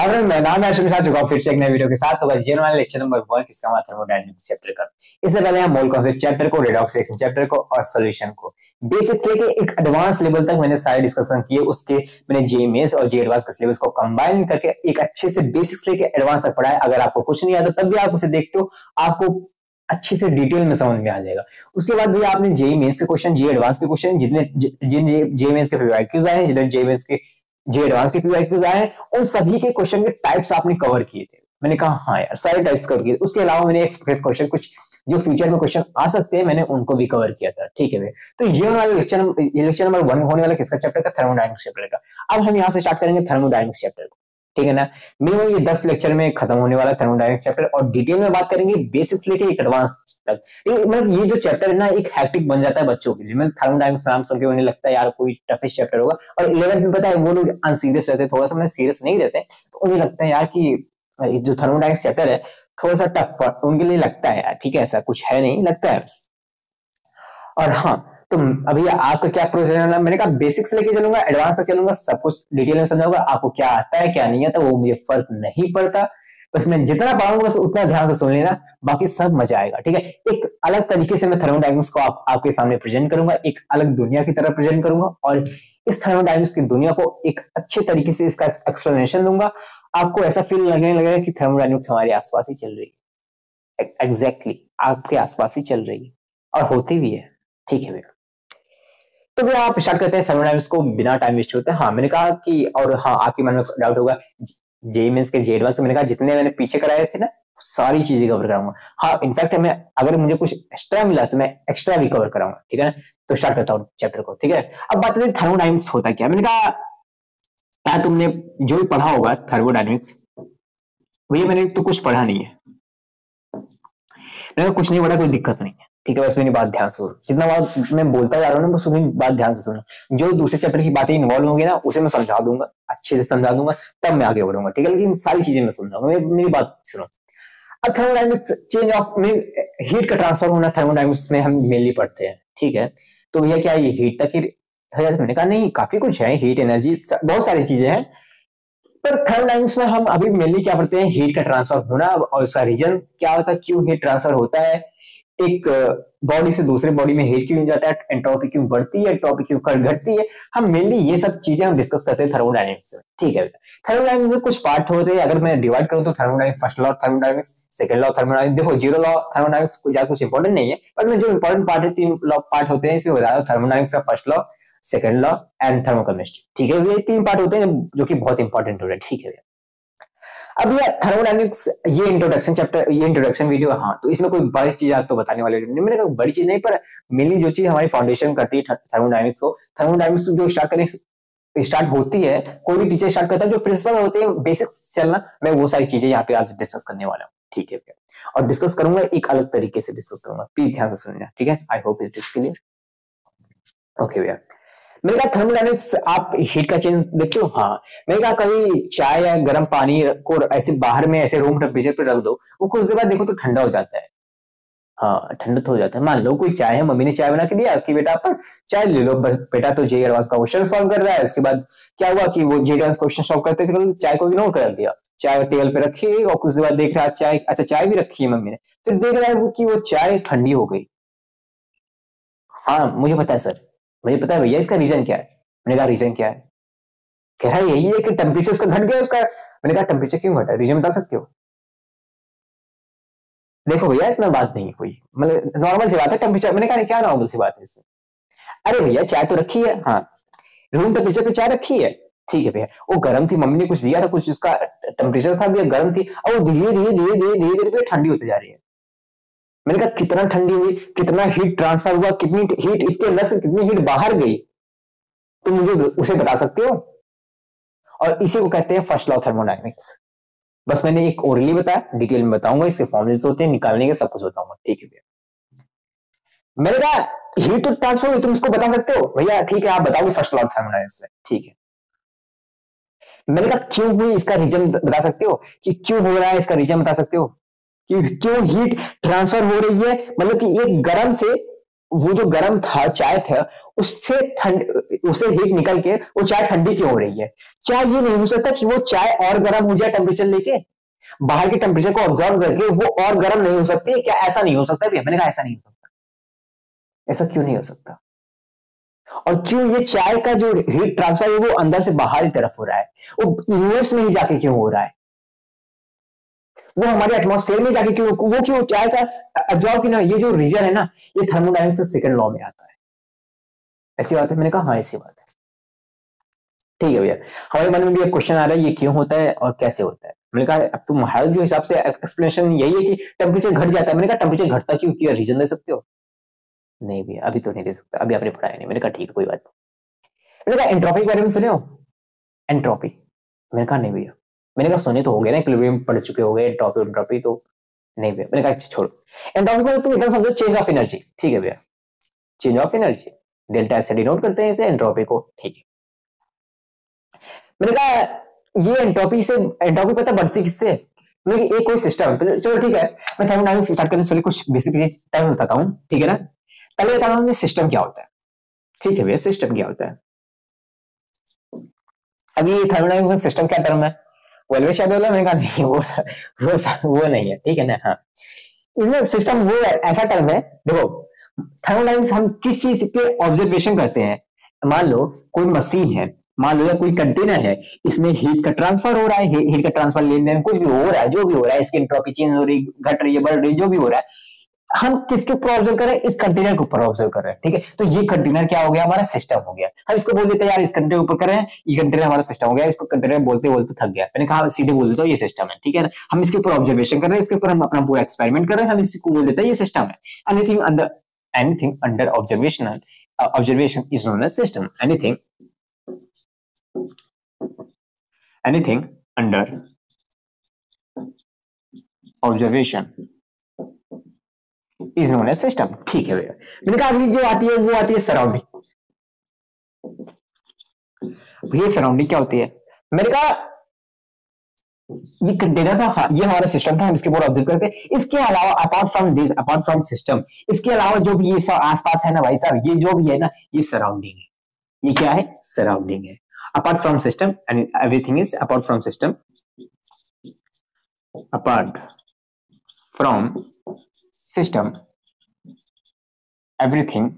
और मैं नाम है के साथ चुका हूं फिर से एक नए वीडियो के साथ। तो बस ये वाला लेक्चर नंबर 1 किसका हुआ, थर्मोडायनेमिक्स चैप्टर का। इससे पहले हम मोल कॉन्सेप्ट चैप्टर को, रेडॉक्स रिएक्शन चैप्टर को और सॉल्यूशन को बेसिक लेके एक एडवांस लेवल तक मैंने सारे डिस्कशन किए। उसके मैंने जेएमएस और जे एडवांस के सिलेबस को कंबाइन करके एक अच्छे से बेसिक्स लेके एडवांस तक पढ़ाया। अगर आपको कुछ नहीं आता तब भी आप उसे देखते हो, आपको अच्छे से डिटेल में समझ में आ जाएगा। उसके बाद भी आपने जेई मेंस के क्वेश्चन, जे एडवांस के क्वेश्चन, जिन जे मेंस के पीवाईक्यूज आए हैं, जितने जे मेंस के जे एडवांस के पीवाईक्यूज आए हैं, उन सभी के क्वेश्चन के टाइप्स आपने कवर किए थे। मैंने कहा हाँ यार सारे टाइप्स कवर किए। उसके अलावा मैंने एक्सपेक्टेड क्वेश्चन कुछ जो फ्यूचर में क्वेश्चन आ सकते हैं, मैंने उनको भी कवर किया था। ठीक है भाई, तो ये वाला लेक्चर नंबर 1 होने वाला किसका चैप्टर का, थर्मोडायनेमिक्स चैप्टर का। अब हम यहाँ से स्टार्ट करेंगे थर्मोडायनेमिक्स चैप्टर को, ठीक है ना। मिनिमम ये 10 लेक्चर में खत्म होने वाला थर्मोडायनेमिक्स चैप्टर, और डिटेल में बात करेंगे बेसिक्स लेके एक एडवांस तक। मतलब ये जो चैप्टर है ना, एक हैक्टिक बन जाता है बच्चों के लिए। मतलब थर्मोडायनेमिक्स नाम सुन के उन्हें लगता है यार कोई टफेस्ट चैप्टर होगा, और 11th में पता है वो लोग अनसीरियस रहते हैं, थोड़ा सा मतलब सीरियस नहीं रहते, तो उन्हें लगता है यार कि जो थर्मोडायनेमिक्स चैप्टर है थोड़ा सा टफ उनके लिए लगता है यार। ठीक है, ऐसा कुछ है नहीं, लगता है बस। और हाँ, तो अभी आपका क्या प्रोसेस है, मैंने कहा बेसिक्स लेके चलूंगा, एडवांस तक चलूंगा, सब कुछ डिटेल में समझाऊंगा। आपको क्या आता है क्या नहीं आता वो मुझे फर्क नहीं पड़ता, बस मैं जितना पढ़ाऊंगा बस उतना ध्यान से सुन लेना, बाकी सब मजा आएगा। ठीक है, एक अलग तरीके से मैं थर्मोडायनेमिक्स को आपके सामने प्रेजेंट करूंगा, एक अलग दुनिया की तरह प्रेजेंट करूंगा, और इस थर्मोडायनेमिक्स की दुनिया को एक अच्छे तरीके से इसका एक्सप्लेनेशन दूंगा। आपको ऐसा फील लगने लगेगा कि थर्मोडायनेमिक्स हमारे आसपास ही चल रही है, एग्जैक्टली आपके आसपास ही चल रही है, और होती भी है। ठीक है भैया, तो भैया आप स्टार्ट करते हैं थर्मोडायनेमिक्स को बिना टाइम वेस्ट होते हैं। हाँ मैंने कहा कि, और हाँ आपके मन में डाउट होगा जेईई मेंस के जे एडवांस, मैंने कहा जितने मैंने पीछे कराए थे ना सारी चीजें कवर कराऊंगा। हाँ इनफैक्ट मैं अगर मुझे कुछ एक्स्ट्रा मिला तो मैं एक्स्ट्रा भी कवर कराऊंगा। ठीक है ना, तो स्टार्ट करता हूँ चैप्टर को। ठीक है, अब बात करते हैं थर्मोडायनेमिक्स होता क्या। मैंने कहा यार तुमने जो भी पढ़ा होगा थर्मोडायनेमिक्स, भैया मैंने तो कुछ पढ़ा नहीं है। मैंने कहा कुछ नहीं पढ़ा, कोई दिक्कत नहीं है। ठीक है, बस मेरी बात ध्यान से सुनो, जितना बात मैं बोलता जा रहा हूँ ना बस उतनी बात ध्यान से सुनो। जो दूसरे चैप्टर की बातें इन्वॉल्व होंगी ना उसे मैं समझा दूंगा, अच्छे से समझा दूंगा, तब मैं आगे बढ़ूंगा। ठीक है, लेकिन सारी चीजें मैं समझाऊंगा, मेरी बात सुनो। अब थर्मोडायनेमिक्स चेंज ऑफ में हीट का ट्रांसफर होना थर्मोडायनेमिक्स में हम मेनली पढ़ते हैं। ठीक है, तो भैया क्या ये हीट तक ही है? मैंने कहा नहीं, काफी कुछ है, हीट एनर्जी बहुत सारी चीजें हैं, पर थर्मोडायनेमिक्स में हम अभी मेनली क्या पढ़ते हैं, हीट का ट्रांसफर होना और उसका रीजन क्या होता है, क्यों हीट ट्रांसफर होता है, एक बॉडी से दूसरे बॉडी में हीट क्यों जाता है, एंट्रोपी क्यों बढ़ती है, एंट्रोपी क्यों घटती है। हम मेनली ये सब चीजें हम डिस्कस करते हैं थर्मोडायनेमिक्स में। ठीक है, थर्मोडायनेमिक्स में कुछ पार्ट होते हैं, अगर मैं डिवाइड करूं तो thermodynamics first law thermodynamics, second law thermodynamics. देखो जीरो लॉ थर्मोडायनेमिक्स ज्यादा कुछ इंपॉर्टेंट नहीं है, पर मैं जो इंपॉर्टेंट पार्ट है 3 लॉ पार्ट होते हैं इसे बता रहा हूं। थर्मोडायनेमिक्स का first law, second law and thermochemistry. ठीक है, ये 3 पार्ट होते हैं जो कि बहुत इंपॉर्टेंट होते हैं। ठीक है, अब ये थर्मोडायनेमिक्स ये इंट्रोडक्शन चैप्टर, ये इंट्रोडक्शन वीडियो, हाँ तो इसमें कोई बड़ी चीज आपको बताने वाले नहीं, मैंने कहा बड़ी चीज नहीं, पर मेनली जो चीज हमारी फाउंडेशन करती है थर्मोडायनेमिक्स को, थर्मोडायनेमिक्स जो स्टार्ट होती है, कोई भी टीचर स्टार्ट करता है, जो प्रिंसिपल होते हैं बेसिक्स चलना, मैं वो सारी चीजें यहाँ पे आज डिस्कस करने वाला हूँ। ठीक है, और डिस्कस करूंगा एक अलग तरीके से डिस्कस करूंगा, प्लीज ध्यान से सुनना। ठीक है, I hope it is clear. Okay भैया, मैंने कहा थर्मोडायनेमिक्स आप हीट का चेंज देखते हो। हाँ, मैंने कहा कभी चाय या गर्म पानी को ऐसे बाहर में ऐसे रूम टेम्परेचर पे रख दो, वो कुछ देर बाद देखो तो ठंडा हो जाता है। हाँ ठंडा तो हो जाता है। मान लो कोई चाय है, मम्मी ने चाय बना के दिया कि बेटा पर चाय ले लो, बेटा तो जे एडवांस का क्वेश्चन सॉल्व कर रहा है। उसके बाद क्या हुआ कि वो जे एडवांस क्वेश्चन सॉल्व करते थे, चाय को इग्नोर कर दिया, चाय टेबल पे रखी और कुछ देर बाद देख रहा चाय, अच्छा चाय भी रखी है मम्मी ने, फिर देख रहा है कि वो चाय ठंडी हो गई। हाँ मुझे पता है सर, मुझे पता है भैया, इसका रीजन क्या है। मैंने कहा रीजन क्या है, कह रहा है यही है कि टेम्परेचर उसका घट गया उसका। मैंने कहा टेम्परेचर क्यों घटा, रीजन बता सकते हो। देखो भैया इतना बात नहीं कोई, मतलब नॉर्मल सी बात है टेम्परेचर। मैंने कहा क्या नॉर्मल सी बात है इसमें, अरे भैया चाय तो रखी है, हाँ रूम टेम्परेचर पे चाय रखी है, ठीक है भैया वो गर्म थी, मम्मी ने कुछ दिया था, कुछ उसका टेम्परेचर था भैया गर्म थी, और वो धीरे धीरे धीरे धीरे धीरे धीरे ठंडी होती जा रही है। मैंने कहा कितना ठंडी हुई, कितना हीट ट्रांसफर हुआ, कितनी हीट इसके अंदर से कितनी हीट बाहर गई, तो मुझे उसे बता सकते हो। और इसी को कहते हैं फर्स्ट लॉ थर्मोडायनेमिक्स। बस मैंने एक ओरली बताया, डिटेल में बताऊंगा, इसके फॉर्मूलेस होते हैं, निकालने के सब कुछ बताऊंगा। ठीक है भैया, मैंने कहा हीट तो ट्रांसफर हुई, तुम इसको बता सकते हो भैया, ठीक है आप बताओगे फर्स्ट लॉ थर्मोडायनेमिक्स में। ठीक है, मैंने कहा क्यों हुई इसका रीजन बता सकते हो, कि क्यों हो रहा है इसका रीजन बता सकते हो, कि क्यों हीट ट्रांसफर हो रही है, मतलब कि एक गर्म से वो जो गर्म था चाय था उससे उसे हीट निकल के वो चाय ठंडी क्यों हो रही है? क्या ये नहीं हो सकता कि वो चाय और गर्म हो जाए टेम्परेचर लेके, बाहर के टेम्परेचर को ऑब्जर्व करके वो और गर्म नहीं हो सकती? क्या ऐसा नहीं हो सकता भैया? मैंने कहा ऐसा नहीं हो सकता। ऐसा क्यों नहीं हो सकता? और क्यों ये चाय का जो हीट ट्रांसफर है वो अंदर से बाहर की तरफ हो रहा है, वो यूनिवर्स में ही जाके क्यों हो रहा है? वो हमारे एटमॉस्फेयर में जाके क्यों, वो क्यों चाय का एब्जॉर्ब क्यों ना? ये जो रीजन है ना, ये थर्मोडायनेमिक्स सेकंड लॉ में आता है। ऐसी बात है? मैंने कहा हाँ ऐसी बात है। ठीक है भैया, हमारे मन में भी एक क्वेश्चन आ रहा है ये क्यों होता है और कैसे होता है। मैंने कहा अब तुम्हारे जो हिसाब से एक्सप्लेनेशन यही है कि टेम्परेचर घट जाता है। मैंने कहा टेम्परेचर घटता क्यों, क्या रीजन दे सकते हो? नहीं भैया अभी तो नहीं दे सकता, अभी आपने पढ़ाया नहीं। मैंने कहा ठीक है कोई बात नहीं। मैंने कहा एंट्रोपी के बारे में सुने हो? एंट्रोपी? मैंने कहा नहीं भैया। मैंने कहा सुने तो हो गए ना, इक्विलिब्रियम पढ़ चुके हो गए, एंट्रोपी एंट्रोपी तो नहीं भैया। मैंने कहा अच्छा छोड़ो, एंट्रोपी में तुम एकदम समझो चेंज ऑफ एनर्जी। ठीक है भैया, चेंज ऑफ एनर्जी, डेल्टा से डिनोट करते हैं इसे एंट्रोपी को। ठीक है, मैंने कहा ये एंट्रोपी से, एंट्रोपी पता बढ़ती किससे? मैंने एक कोई सिस्टम है, चलो ठीक है, मैं थर्मोडायनामिक्स स्टार्ट करने से पहले कुछ बेसिक चीज टाइम बताता हूँ, ठीक है ना। पहले बताता हूँ सिस्टम क्या होता है। ठीक है भैया, सिस्टम क्या होता है? अभी थर्मोडायनामिक्स में सिस्टम क्या टर्म है? वेलवेस याद वाला? मैंने कहा नहीं, वो नहीं है, ठीक है ना। हाँ, इसमें सिस्टम वो ऐसा टर्म है, देखो थर्मोडायनामिक्स हम किस चीज पे ऑब्जर्वेशन करते हैं। मान लो कोई मशीन है, मान लो या कोई कंटेनर है, इसमें हीट का ट्रांसफर हो रहा है, हीट का ट्रांसफर लेन देन कुछ भी हो रहा है, जो भी हो रहा है, इसकी एंट्रोपी चेंज हो रही, घट रही है, बढ़ रही है, जो भी हो रहा है, हम किसके ऊपर ऑब्जर्व कर रहे हैं? इस कंटेनर के ऊपर ऑब्जर्व कर रहे हैं। ठीक है, तो ये कंटेनर क्या हो गया? हमारा सिस्टम हो गया। हम इसको बोल देते हैं यार इस कंटेनर ऊपर कर रहे हैं, ये कंटेनर हमारा सिस्टम हो गया। इसको कंटेनर बोलते बोलते थक गया, मैंने कहा सीधे बोल देता हूँ ये सिस्टम है। ठीक है ना, हम इसके ऊपर ऑब्जर्वेशन कर रहे हैं, इसके ऊपर हम अपना पूरा एक्सपेरिमेंट कर रहे हैं, हम इसको बोल देते हैं ये सिस्टम है। Anything under observation is known as system. Anything under observation is known as system. ठीक है भैया, मैंने कहा अगली जो आती है वो आती है सराउंडिंग। ये सराउंडिंग क्या होती है? मैंने कहा ये कंटेनर था, हाँ, ये हमारा सिस्टम था, हम इसके ऊपर ऑब्जर्व करते हैं। इसके अलावा apart from this, apart from system, इसके अलावा जो भी ये सब आसपास है ना भाई साहब, ये जो भी है ना, ये सराउंडिंग है। ये क्या है? सराउंडिंग है। Apart from system and everything is apart from system, apart from system everything,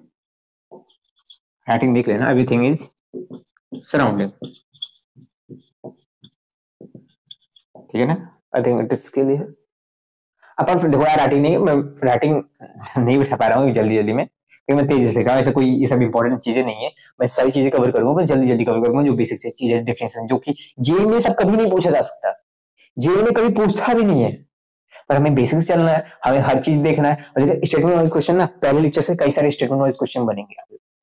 writing देख लेना, एवरीथिंग इज सराउंडिंग। ठीक है ना, आई थिंक टिप्स के लिए अपार्ट फ्रॉम, देखो यार राइटिंग नहीं, मैं राइटिंग नहीं बिठा पा रहा हूँ जल्दी जल्दी में, क्योंकि मैं तेजी से लिखा हूँ। ऐसा कोई ये सब इंपॉर्टेंट चीजें नहीं है, मैं सारी चीजें कवर करूंगा, जल्दी जल्दी कवर करूंगा, जो बेसिक से चीजें डिफरेंस जो कि जेई में सब कभी नहीं पूछा जा सकता, जेई में कभी पूछता भी नहीं है, पर हमें बेसिक्स चलना है, हमें हर चीज देखना है। और जैसे स्टेटमेंट वाइज क्वेश्चन ना, पहले लेक्चर से कई सारे स्टेटमेंट वाइज क्वेश्चन बनेंगे,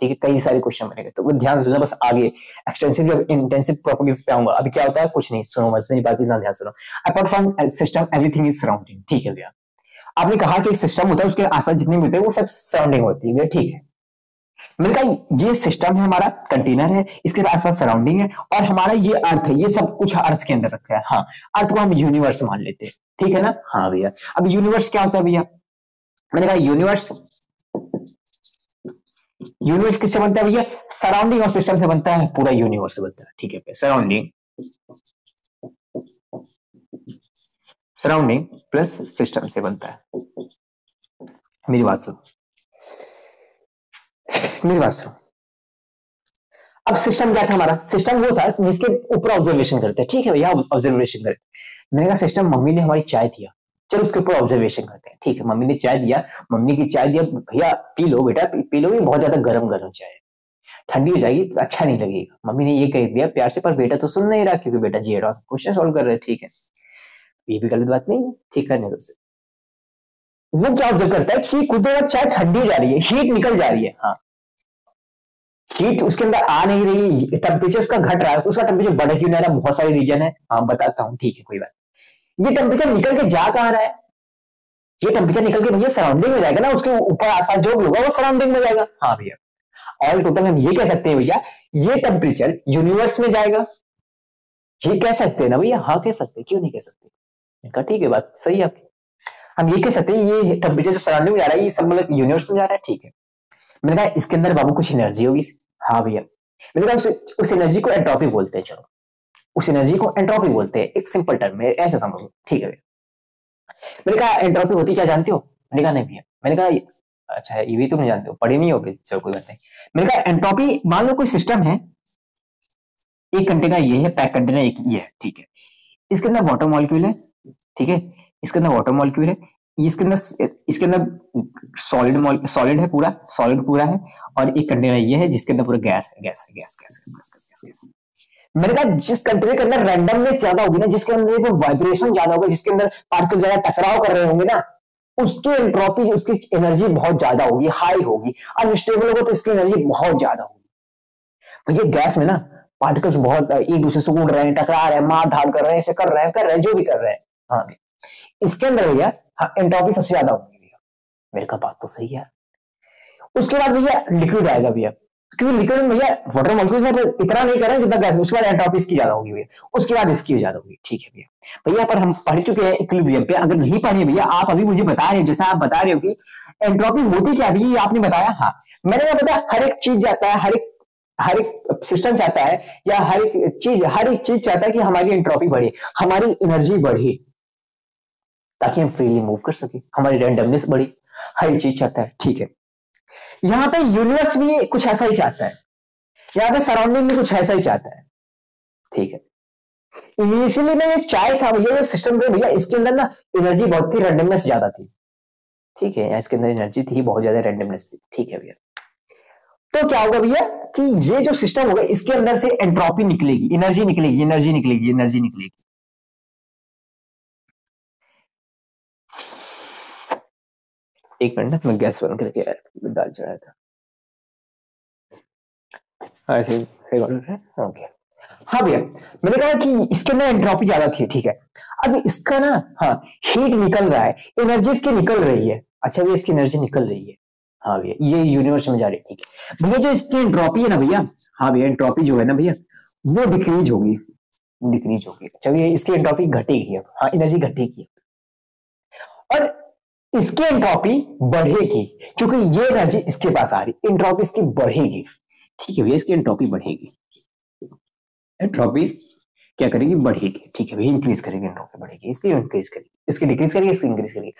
ठीक है, कई सारे क्वेश्चन बनेंगे, तो वो ध्यान से सुनना। बस आगे एक्सटेंसिव जब इंटेंसिव प्रॉपर्टीज पे आऊंगा, अभी क्या होता है कुछ नहीं, सुनो बस मेरी बात इतना ध्यान सुनो। Apart from system everything is surrounding. ठीक है भैया, आपने कहा कि एक सिस्टम होता है, उसके आसपास जितने भी होते हैं वो सब सराउंडिंग होती है, ठीक है। मैंने कहा ये सिस्टम है, हमारा कंटेनर है, इसके आसपास सराउंडिंग है, और हमारा ये अर्थ है, ये सब कुछ अर्थ के अंदर रखा है। हाँ, अर्थ को हम यूनिवर्स मान लेते हैं, ठीक है ना। हाँ भैया, अब यूनिवर्स क्या होता है भैया? मैंने कहा यूनिवर्स, यूनिवर्स किससे बनता है भैया? सराउंडिंग और सिस्टम से बनता है, पूरा यूनिवर्स बनता है। ठीक है, सराउंडिंग, सराउंडिंग प्लस सिस्टम से बनता है। मेरी बात सुनो, मेरी बात सुनो। अब सिस्टम क्या था हमारा? सिस्टम वो था जिसके ऊपर ऑब्जर्वेशन करते हैं, ठीक है भैया, ऑब्जर्वेशन करते। मैंने कहा सिस्टम, मम्मी ने हमारी चाय दिया, चलो उसके ऊपर ऑब्जर्वेशन करते हैं। ठीक है, मम्मी ने चाय दिया, मम्मी की चाय दिया, भैया पी लो बेटा, पी लो, बहुत ज्यादा गर्म गर्म चाय, ठंडी हो जाएगी तो अच्छा नहीं लगेगा। मम्मी ने ये कह दिया प्यार से, पर बेटा तो सुन नहीं रहा, क्योंकि बेटा जी एडवांस क्वेश्चन सॉल्व कर रहे हैं। ठीक है, ये भी गलत बात नहीं है, ठीक करने दो उसे। वो क्या ऑब्जर्व करता है कि खुद चाय ठंडी जा रही है, हीट निकल जा रही है। हाँ, हीट उसके अंदर आ नहीं रही, टेम्परेचर उसका घट रहा है, उसका टेम्परेचर बढ़ क्यों नहीं रहा? बहुत सारे रीजन है, हाँ बताता हूँ, ठीक है कोई बात। ये टेम्परेचर निकल के जा कहां रहा है? ये टेम्परेचर निकल के भैया सराउंडिंग में जाएगा ना, उसके ऊपर आसपास जो भी होगा वो सराउंडिंग में जाएगा। हाँ भैया, ऑल टोटल हम ये कह सकते हैं भैया, ये टेम्परेचर यूनिवर्स में जाएगा, ये कह सकते हैं ना भैया? हाँ कह सकते हैं, क्यों नहीं कह सकते? इनका ठीक है, बात सही है आपकी। हम ये कह सकते हैं ये टेम्परेचर जो सराउंडिंग में जा रहा है, ये सब मतलब यूनिवर्स में जा रहा है, ठीक है। मैंने कहा इसके अंदर बाबू कुछ एनर्जी होगी। हाँ भैया। मैंने कहा उस एनर्जी को एंट्रोपी बोलते हैं। चलो उस एनर्जी को एंट्रोपी बोलते हैं, एक सिंपल टर्म में ऐसे समझो, ठीक है भैया। मैंने कहा एंट्रोपी होती क्या जानते हो? मैंने कहा नहीं भैया। मैंने कहा अच्छा ये भी तुम नहीं जानते हो, पढ़ी नहीं होगी, चलो कोई बात नहीं। मैंने कहा एंट्रोपी, मान लो कोई सिस्टम है, एक कंटेनर ये है, पैक कंटेनर एक ये है, ठीक है। इसके अंदर वाटर मॉलिक्यूल है, ठीक है, इसके अंदर वाटर मॉलिक्यूल है, इसके अंदर सॉलिड है, पूरा सॉलिड पूरा है, और एक कंटेनर ये है जिसके अंदर पूरा गैस है, गैस है, gas gas gas gas gas gas. मैंने कहा जिस कंटेनर के अंदर रैंडमनेस ज्यादा होगी ना, जिसके अंदर वाइब्रेशन ज्यादा होगा, जिसके अंदर पार्टिकल ज्यादा टकराव कर रहे होंगे ना, उसकी एंट्रोपी, उसकी एनर्जी बहुत ज्यादा होगी, हाई होगी। अनस्टेबल होगा तो इसकी एनर्जी बहुत ज्यादा होगी। भैया गैस में ना पार्टिकल्स बहुत एक दूसरे से उड़ रहे हैं, टकरा रहे हैं, मार धाड़ कर रहे हैं, ऐसे कर रहे हैं जो भी कर रहे हैं। हाँ इसके अंदर भैया हाँ एंट्रोपी सबसे ज्यादा होगी भैया। मेरे का बात तो सही है। उसके बाद भैया लिक्विड आएगा भैया, क्योंकि लिक्विड में भैया वाटर मॉलिक्यूल इतना नहीं कर रहे हैं जितना गैस। उसके बाद एंट्रोपी इसकी ज्यादा होगी भैया, उसके बाद इसकी ज्यादा होगी, ठीक है भैया। भैया पर हम पढ़ चुके हैं इक्विलिब्रियम पे, अगर नहीं पढ़े भैया आप अभी मुझे बता रहे हो, जैसा आप बता रहे हो कि एंट्रोपी होती क्या भैया, आपने बताया। हाँ मैंने क्या बताया, हर एक चीज जाता है, हर एक सिस्टम चाहता है, या हर एक चीज चाहता है कि हमारी एंट्रोपी बढ़े, हमारी एनर्जी बढ़े, ताकि हम फ्रीली मूव कर सके, हमारी रैंडमनेस बढ़े, हर एक चीज चाहता है, ठीक है। यहां पे यूनिवर्स भी कुछ ऐसा ही चाहता है, यहां पे सराउंडिंग भी कुछ ऐसा ही चाहता है, ठीक है। इनिशियली में ये चाय था भैया, जो सिस्टम था भैया, इसके अंदर ना एनर्जी बहुत थी, रैंडमनेस ज्यादा थी, ठीक है। इसके अंदर एनर्जी थी बहुत ज्यादा, रैंडमनेस थी, ठीक है भैया। तो क्या होगा भैया कि ये जो सिस्टम होगा इसके अंदर से एंट्रोपी निकलेगी, एनर्जी निकलेगी, एनर्जी निकलेगी, एनर्जी निकलेगी। एक मिनट मैं गैस बंद करके दाल चढ़ाया था। ऐसे रिकॉर्ड है, ओके। हाँ भैया मैंने कहा कि इसके अंदर एंट्रोपी ज्यादा थी, ठीक है। अब इसका ना हाँ हीट निकल रहा है, एनर्जी इसकी निकल रही है। अच्छा भैया इसकी एनर्जी निकल रही है, हाँ भैया ये यूनिवर्स में जा रही है, ठीक है भैया। जो इसकी एंट्रोपी है ना भैया, हाँ भैया एंट्रोपी जो है ना भैया वो डिक्रीज होगी, डिक्रीज होगी। अच्छा भैया इसकी एंट्रोपी घटेगी, अब हाँ एनर्जी घटेगी, और इसकी एंट्रोपी बढ़ेगी, क्योंकि ये एनर्जी इसके पास आ रही, एंट्रोपी इसकी बढ़ेगी, ठीक है भैया। इसकी एंट्रोपी बढ़ेगी, एंट्रोपी क्या करेगी, बढ़ेगी, ठीक है भैया। इंक्रीज करेगी, एंट्रोपी बढ़ेगी, इसकी इंक्रीज करेगी, इसकी डिक्रीज करेगी, इसकी इंक्रीज करेगी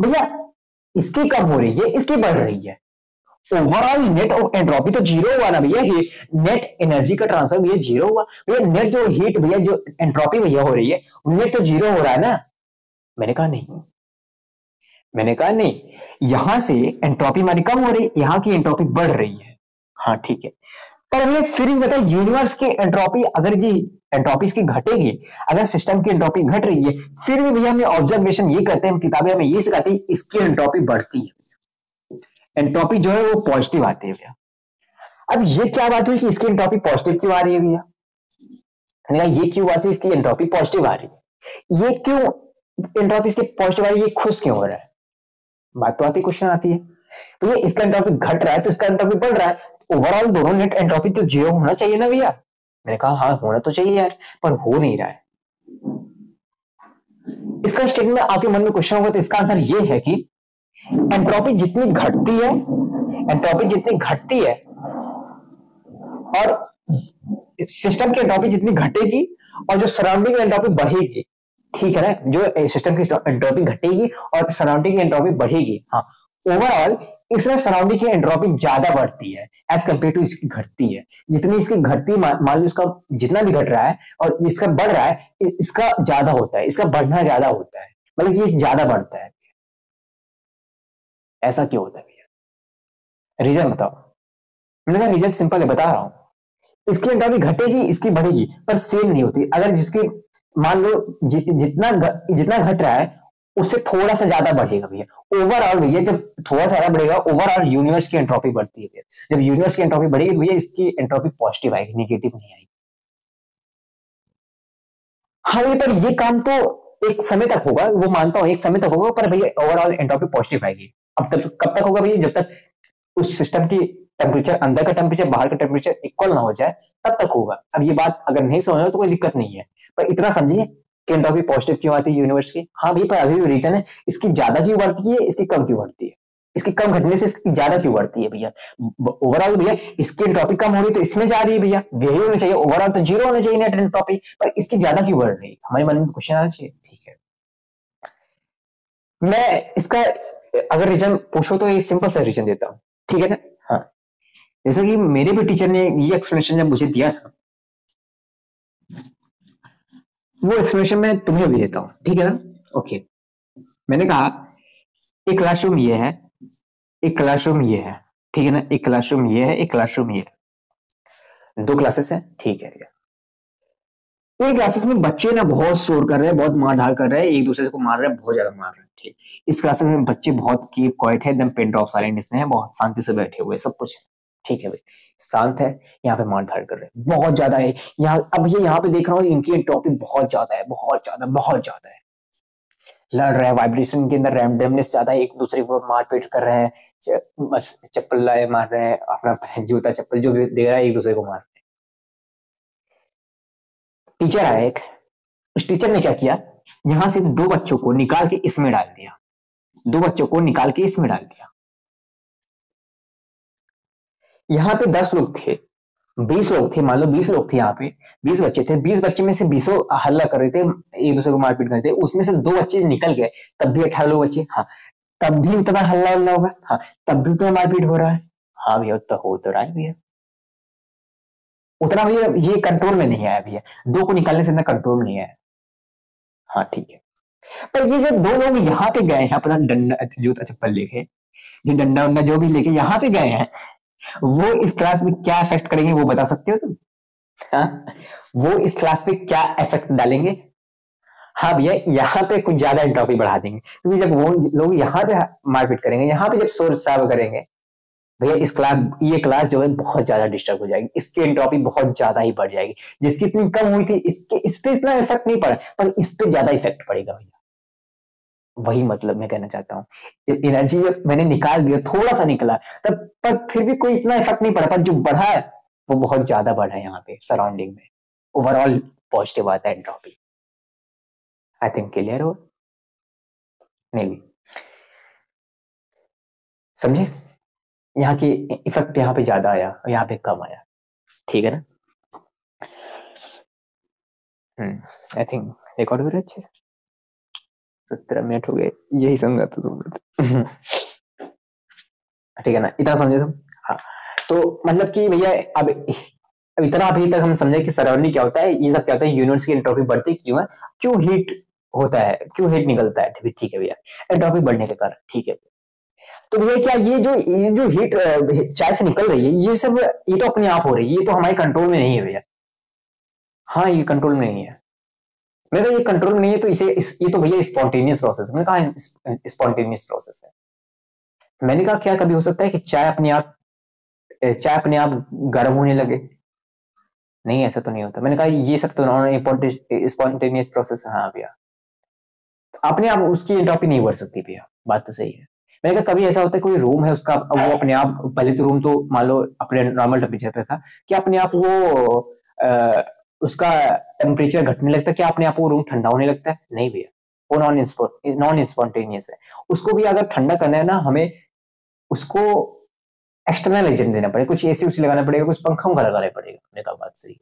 भैया। इसकी कम हो रही है, इसकी बढ़ रही है। ओवरऑल नेट एंट्रोपी तो जीरो हुआ ना भैया, नेट एनर्जी का ट्रांसफर भैया जीरो हुआ भैया। नेट जो हीट भैया, जो एंट्रोपी भैया हो रही है, नेट तो जीरो हो रहा है ना। मैंने कहा नहीं, मैंने कहा नहीं, यहां से एंट्रोपी हमारी कम हो रही, यहां की एंट्रोपी बढ़ रही है, हाँ ठीक है। पर ये फिर भी बता, यूनिवर्स की एंट्रोपी अगर जी एंट्रोपी इसकी घटेगी, अगर सिस्टम की एंट्रोपी घट रही है, फिर भी भैया हमें ऑब्जर्वेशन ये करते हैं, किताबें हमें ये सिखाती है इसकी एंट्रोपी बढ़ती है, एंट्रोपी जो है वो पॉजिटिव आती है भैया। अब ये क्या बात हुई कि इसकी एंट्रोपी पॉजिटिव क्यों आ रही है भैया? ये क्यों बात है, इसकी एंट्रोपी पॉजिटिव आ रही है, ये क्यों एंट्रोपी इसकी पॉजिटिव आ रही है, ये खुश क्यों हो रहा है? बात तो आती, क्वेश्चन आती है भैया। इसका एंट्रोपी घट रहा है तो इसका एंट्रोपी बढ़ रहा है, ओवरऑल दोनों नेट एंट्रोपी तो जीरो होना चाहिए ना भैया। मैंने कहा हाँ होना तो चाहिए यार, पर हो नहीं रहा है। इसका स्टेटमेंट आपके मन में क्वेश्चन होगा, तो इसका आंसर ये है कि एंट्रोपी जितनी घटती है, एंट्रोपी जितनी घटती है, और सिस्टम की एंट्रोपी जितनी घटेगी, और जो सराउंडिंग एंट्रोपी बढ़ेगी, ठीक है ना, जो सिस्टम की एंट्रोपी घटेगी और सराउंडिंग की एंट्रोपी बढ़ेगी, हाँ ओवरऑल इसमें सराउंडिंग की एंट्रोपी ज्यादा बढ़ती है एज कंपेयर टू इसकी घटती है। जितनी इसकी घटती, मान लो इसका जितना भी घट रहा है और इसका बढ़ रहा है, इसका ज्यादा होता है, इसका बढ़ना ज्यादा होता है, मतलब ये ज्यादा बढ़ता है। ऐसा क्यों होता है भैया, रीजन बताओ। मैंने कहा रीजन सिंपल है, बता रहा हूं। इसकी एंट्रोपी घटेगी, इसकी बढ़ेगी, पर सेम नहीं होती। अगर जिसकी मान लो जितना घट रहा है उससे थोड़ा सा ज्यादा बढ़ेगा भैया, ओवरऑल भैया जब थोड़ा सा ज्यादा बढ़ेगा, ओवरऑल यूनिवर्स की एंट्रोपी बढ़ती है भैया। जब यूनिवर्स की एंट्रोपी बढ़ेगी भैया, इसकी एंट्रोपी पॉजिटिव आएगी, नेगेटिव नहीं आएगी। हाँ भैया पर ये काम तो एक समय तक होगा, वो मानता हूं एक समय तक होगा, पर भैया ओवरऑल एंट्रोपी पॉजिटिव आएगी। अब तक कब तक होगा भैया, जब तक उस सिस्टम की टेम्परेचर, अंदर का टेम्परेचर बाहर का टेम्परेचर इक्वल ना हो जाए, तब तक होगा। अब ये बात अगर नहीं समझ तो कोई दिक्कत नहीं है, पर इतना समझिए कि एंट्रोपी पॉजिटिव क्यों आती है यूनिवर्स की। हाँ भैया पर अभी भी रीजन है, इसकी ज्यादा क्यों बढ़ती है, इसकी कम क्यों बढ़ती है। इसकी कम घटने से इसकी ज्यादा क्यों बढ़ती है भैया? ओवरऑल भैया इसकी एंट्रोपी कम हो रही है तो इसमें जा रही है भैया, यही होना चाहिए, ओवरऑल तो जीरो होना चाहिए नेट एंट्रोपी, पर इसकी ज्यादा क्यों बढ़ रही है? हमारे मन में क्वेश्चन आना चाहिए। ठीक है, मैं इसका अगर रीजन पूछो तो ये सिंपल सा रीजन देता हूं, ठीक है ना। हाँ, जैसा कि मेरे भी टीचर ने ये एक्सप्लेनेशन जब मुझे दिया था, वो एक्सप्लेनेशन मैं तुम्हें भी देता हूं, ठीक है ना। ओके, मैंने कहा एक क्लासरूम ये है, एक क्लासरूम ये है, ठीक है ना, एक क्लासरूम ये है, एक क्लासरूम ये है, दो क्लासेस है, ठीक है। इन क्लासेस में बच्चे ना बहुत शोर कर रहे हैं, बहुत मारधाड़ कर रहे हैं, एक दूसरे को मार रहे हैं, बहुत ज्यादा मार रहे हैं, ठीक। इस क्लास में बच्चे बहुत कीप क्वाइट है, एकदम पिन ड्रॉप साइलेंट में है, बहुत शांति से बैठे हुए, सब कुछ है, ठीक है भाई, शांत है। यहाँ पे मारधाड़ कर रहे हैं बहुत ज्यादा है। यहाँ अब ये यहाँ पे देख रहा हूँ इनकी टॉपिक बहुत ज्यादा है, बहुत ज्यादा, बहुत ज्यादा है, लड़ रहे हैं, वाइब्रेशन के अंदर रैंडमनेस ज्यादा है, एक दूसरे को मारपीट कर रहे हैं, चप्पल लाए मार रहे हैं, अपना जूता चप्पल जो भी दे रहा है एक दूसरे को मार रहे हैं। टीचर आया एक, उस टीचर ने क्या किया, यहां से दो बच्चों को निकाल के इसमें डाल दिया, दो बच्चों को निकाल के इसमें डाल दिया। यहाँ पे 10 लोग थे, 20 लोग थे, मान लो 20 लोग थे, यहाँ पे 20 बच्चे थे, 20 बच्चे में से 20 हल्ला कर रहे थे, एक दूसरे को मारपीट कर रहे थे, उसमें से दो बच्चे निकल गए, तब भी 18 लोग बच्चे। हाँ, तब भी उतना हल्ला हल्ला होगा, हाँ, तब भी उतना मारपीट हो रहा है, हाँ भैया उतना हो तो रहा है भैया, उतना भैया ये कंट्रोल में नहीं आया भैया, दो को निकालने से इतना कंट्रोल नहीं आया। हाँ ठीक है, पर ये जब दो लोग यहाँ पे गए हैं अपना डंडा जूता चप्पल लेके, जो डंडा वंडा जो भी लेके यहाँ पे गए हैं, वो इस क्लास में क्या इफेक्ट करेंगे वो बता सकते हो तुम? हाँ, वो इस क्लास पे क्या इफेक्ट डालेंगे? हाँ भैया, यहाँ पे कुछ ज्यादा एंट्रोपी बढ़ा देंगे, क्योंकि जब वो लोग यहाँ पे मारपीट करेंगे, यहाँ पे जब शोर शराबा करेंगे भैया, इस क्लास ये क्लास जो है बहुत ज्यादा डिस्टर्ब हो जाएगी, इसकी एंट्रोपी बहुत ज्यादा ही बढ़ जाएगी, जिसकी इतनी कम हुई थी इसके इस पे इतना इफेक्ट नहीं पड़ा, पर इस पे ज्यादा इफेक्ट पड़ेगा भैया। वही मतलब मैं कहना चाहता हूँ, एनर्जी मैंने निकाल दिया, थोड़ा सा निकला तब, पर फिर भी कोई इतना इफेक्ट नहीं पड़ा, पर जो बढ़ा है वो बहुत ज्यादा बढ़ा है यहाँ पे सराउंडिंग में, ओवरऑल पॉजिटिव आता है एंट्रोपी। आई थिंक क्लियर हो, मे बी समझे, यहाँ की इफेक्ट यहाँ पे ज्यादा आया, यहाँ पे कम आया, ठीक है ना। आई थिंक रिकॉर्ड हो रहा है अच्छे से, 17 मिनट हो गए, यही समझा था तुम ठीक है ना, इतना समझे तुम। हाँ, तो मतलब कि भैया अब इतना अभी तक हम समझे कि सराउंडिंग क्या होता है, ये सब क्या होता है, यूनिट्स की एंट्रोपी बढ़ती क्यों है, क्यों हीट होता है, क्यों हीट निकलता है, ठीक है भैया, एंट्रोपी बढ़ने के कारण, ठीक है। तो भैया क्या ये जो हीट चाय से निकल रही है, ये सब ये तो अपने आप हो रही है, ये तो हमारे कंट्रोल में नहीं है भैया। हाँ, ये कंट्रोल में नहीं है, मैं तो ये कंट्रोल में नहीं है, तो ये तो भैया स्पॉन्टेनियस प्रोसेस, मैंने कहा स्पॉन्टेनियस प्रोसेस है। मैंने कहा क्या कभी हो सकता है कि चाय अपने आप गर्म होने लगे? नहीं, ऐसा तो नहीं होता। मैंने कहा ये सब तो नॉन स्पॉन्टेनियस प्रोसेस है। हाँ भैया, अपने आप उसकी एंट्रोपी नहीं बढ़ सकती भैया, बात तो सही है। मैंने कहा कभी ऐसा होता है कोई रूम है उसका, वो अपने आप, पहले तो रूम तो मान लो अपने नॉर्मल टेम्परेचर पे था, कि अपने आप वो उसका टेम्परेचर घटने लगता है, क्या अपने आप वो रूम ठंडा होने लगता है? नहीं भैया, वो नॉन स्पॉन्टेनियस है। उसको भी अगर ठंडा करना है ना, हमें उसको एक्सटर्नल एजेंट देना पड़ेगा, कुछ एसी उसी लगाना पड़ेगा, कुछ पंखा उंखा लगाना पड़ेगा। मैंने कहा बात सही,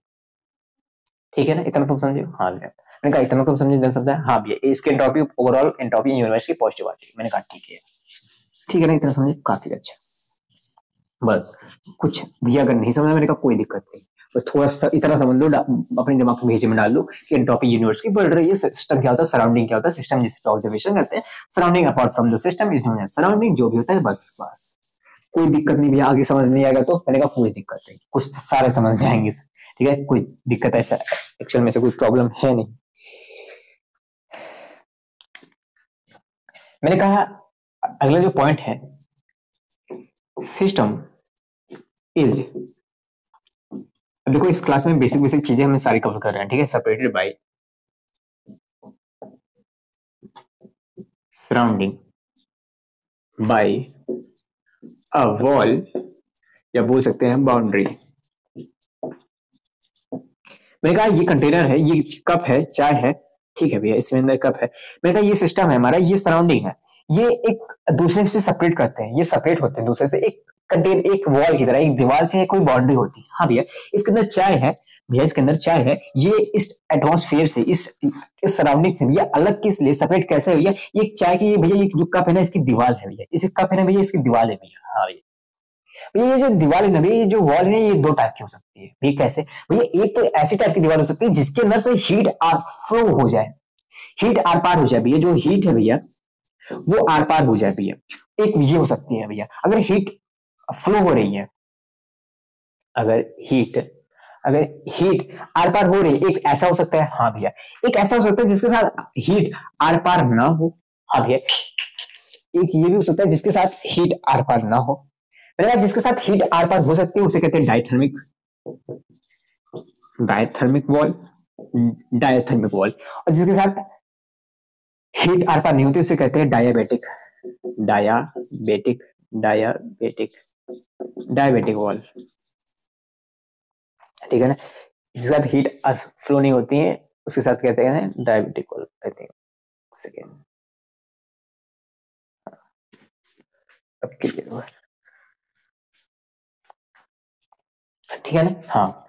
ठीक है ना, इतना तुम समझे? हाँ भैया, मैंने कहा इतना तुम समझे, जन समझा? हाँ भैया, इसके एंट्रोपी ओवरऑल एंट्रोपी यूनिवर्स की पॉजिटिव आती है। मैंने कहा ठीक है ना, इतना समझे, काफी अच्छा। बस कुछ भैया अगर नहीं समझा, मैंने कहा कोई दिक्कत नहीं, तो थोड़ा सा इतना समझ लो, अपने दिमाग को भेजे में डाल लो कि एंट्रोपी यूनिवर्स की बढ़ रही है। सिस्टम क्या होता है, सराउंडिंग क्या होता है, सिस्टम जिस पे ऑब्जर्वेशन करते हैं, surrounding apart from the system is known as surrounding, जो भी होता है, बस बस कोई दिक्कत नहीं भैया। आगे समझ नहीं आएगा तो मैंने कहा कोई दिक्कत नहीं, कुछ सारे समझ में आएंगे, ठीक है, कोई दिक्कत ऐसा एक्चुअल में से कोई प्रॉब्लम है नहीं। मैंने कहा अगला जो पॉइंट है, सिस्टम इज, देखो इस क्लास में बेसिक बेसिक चीजें हम सारी कवर कर रहे हैं, ठीक है, separated by surrounding by a wall, या बोल सकते हैं बाउंड्री। मैंने कहा ये कंटेनर है, ये कप है, चाय है, ठीक है भैया, इसमें अंदर कप है। मैंने कहा ये सिस्टम है हमारा, ये सराउंडिंग है, ये एक दूसरे से सेपरेट करते हैं, ये सेपरेट होते हैं दूसरे से, एक कंटेन, एक वॉल की तरह, एक दीवार से कोई बाउंड्री होती है। हाँ भैया, इसके अंदर चाय है भैया, इसके अंदर चाय है, ये इस एटमॉस्फेयर से, इस सराउंडिंग से भैया अलग किस लिए, सेपरेट कैसे है भैया, ये चाय की भैया, ये जो कप है ना, इसकी दीवार है भैया, इस कप है ना भैया, इसकी दीवार है भैया। हाँ भैया, भैया ये जो दीवार है ना भैया, ये जो वॉल है ये दो टाइप की हो सकती है भैया। कैसे भैया, एक तो ऐसी टाइप की दीवार हो सकती है जिसके अंदर से हीट आर फ्लो हो जाए, हीट आर पार हो जाए भैया, जो हीट है भैया वो आर पार हो जाए भैया। एक ये हो सकती है भैया, अगर हीट फ्लो हो रही है, अगर हीट अगर हीट आर पार हो रही है, एक ऐसा हो सकता है। हाँ भैया, एक ऐसा हो सकता है जिसके साथ हीट आर पार ना हो। हाँ भैया, एक ये भी हो सकता है जिसके साथ हीट आर पार ना हो। मैंने कहा जिसके साथ हीट आर पार हो सकती है उसे कहते हैं diathermic, diathermic wall, diathermic wall. और जिसके साथ हीट आर पार नहीं होती उसे कहते हैं डायाबेटिक, डायाबेटिक, डायाबेटिक, डायबिटिक वॉल। ठीक है ना, जिसके साथ हीट फ्लो नहीं होती है उसके साथ कहते हैं diabetic wall. I think second, अब क्लियर हुआ। ठीक है ना। हाँ,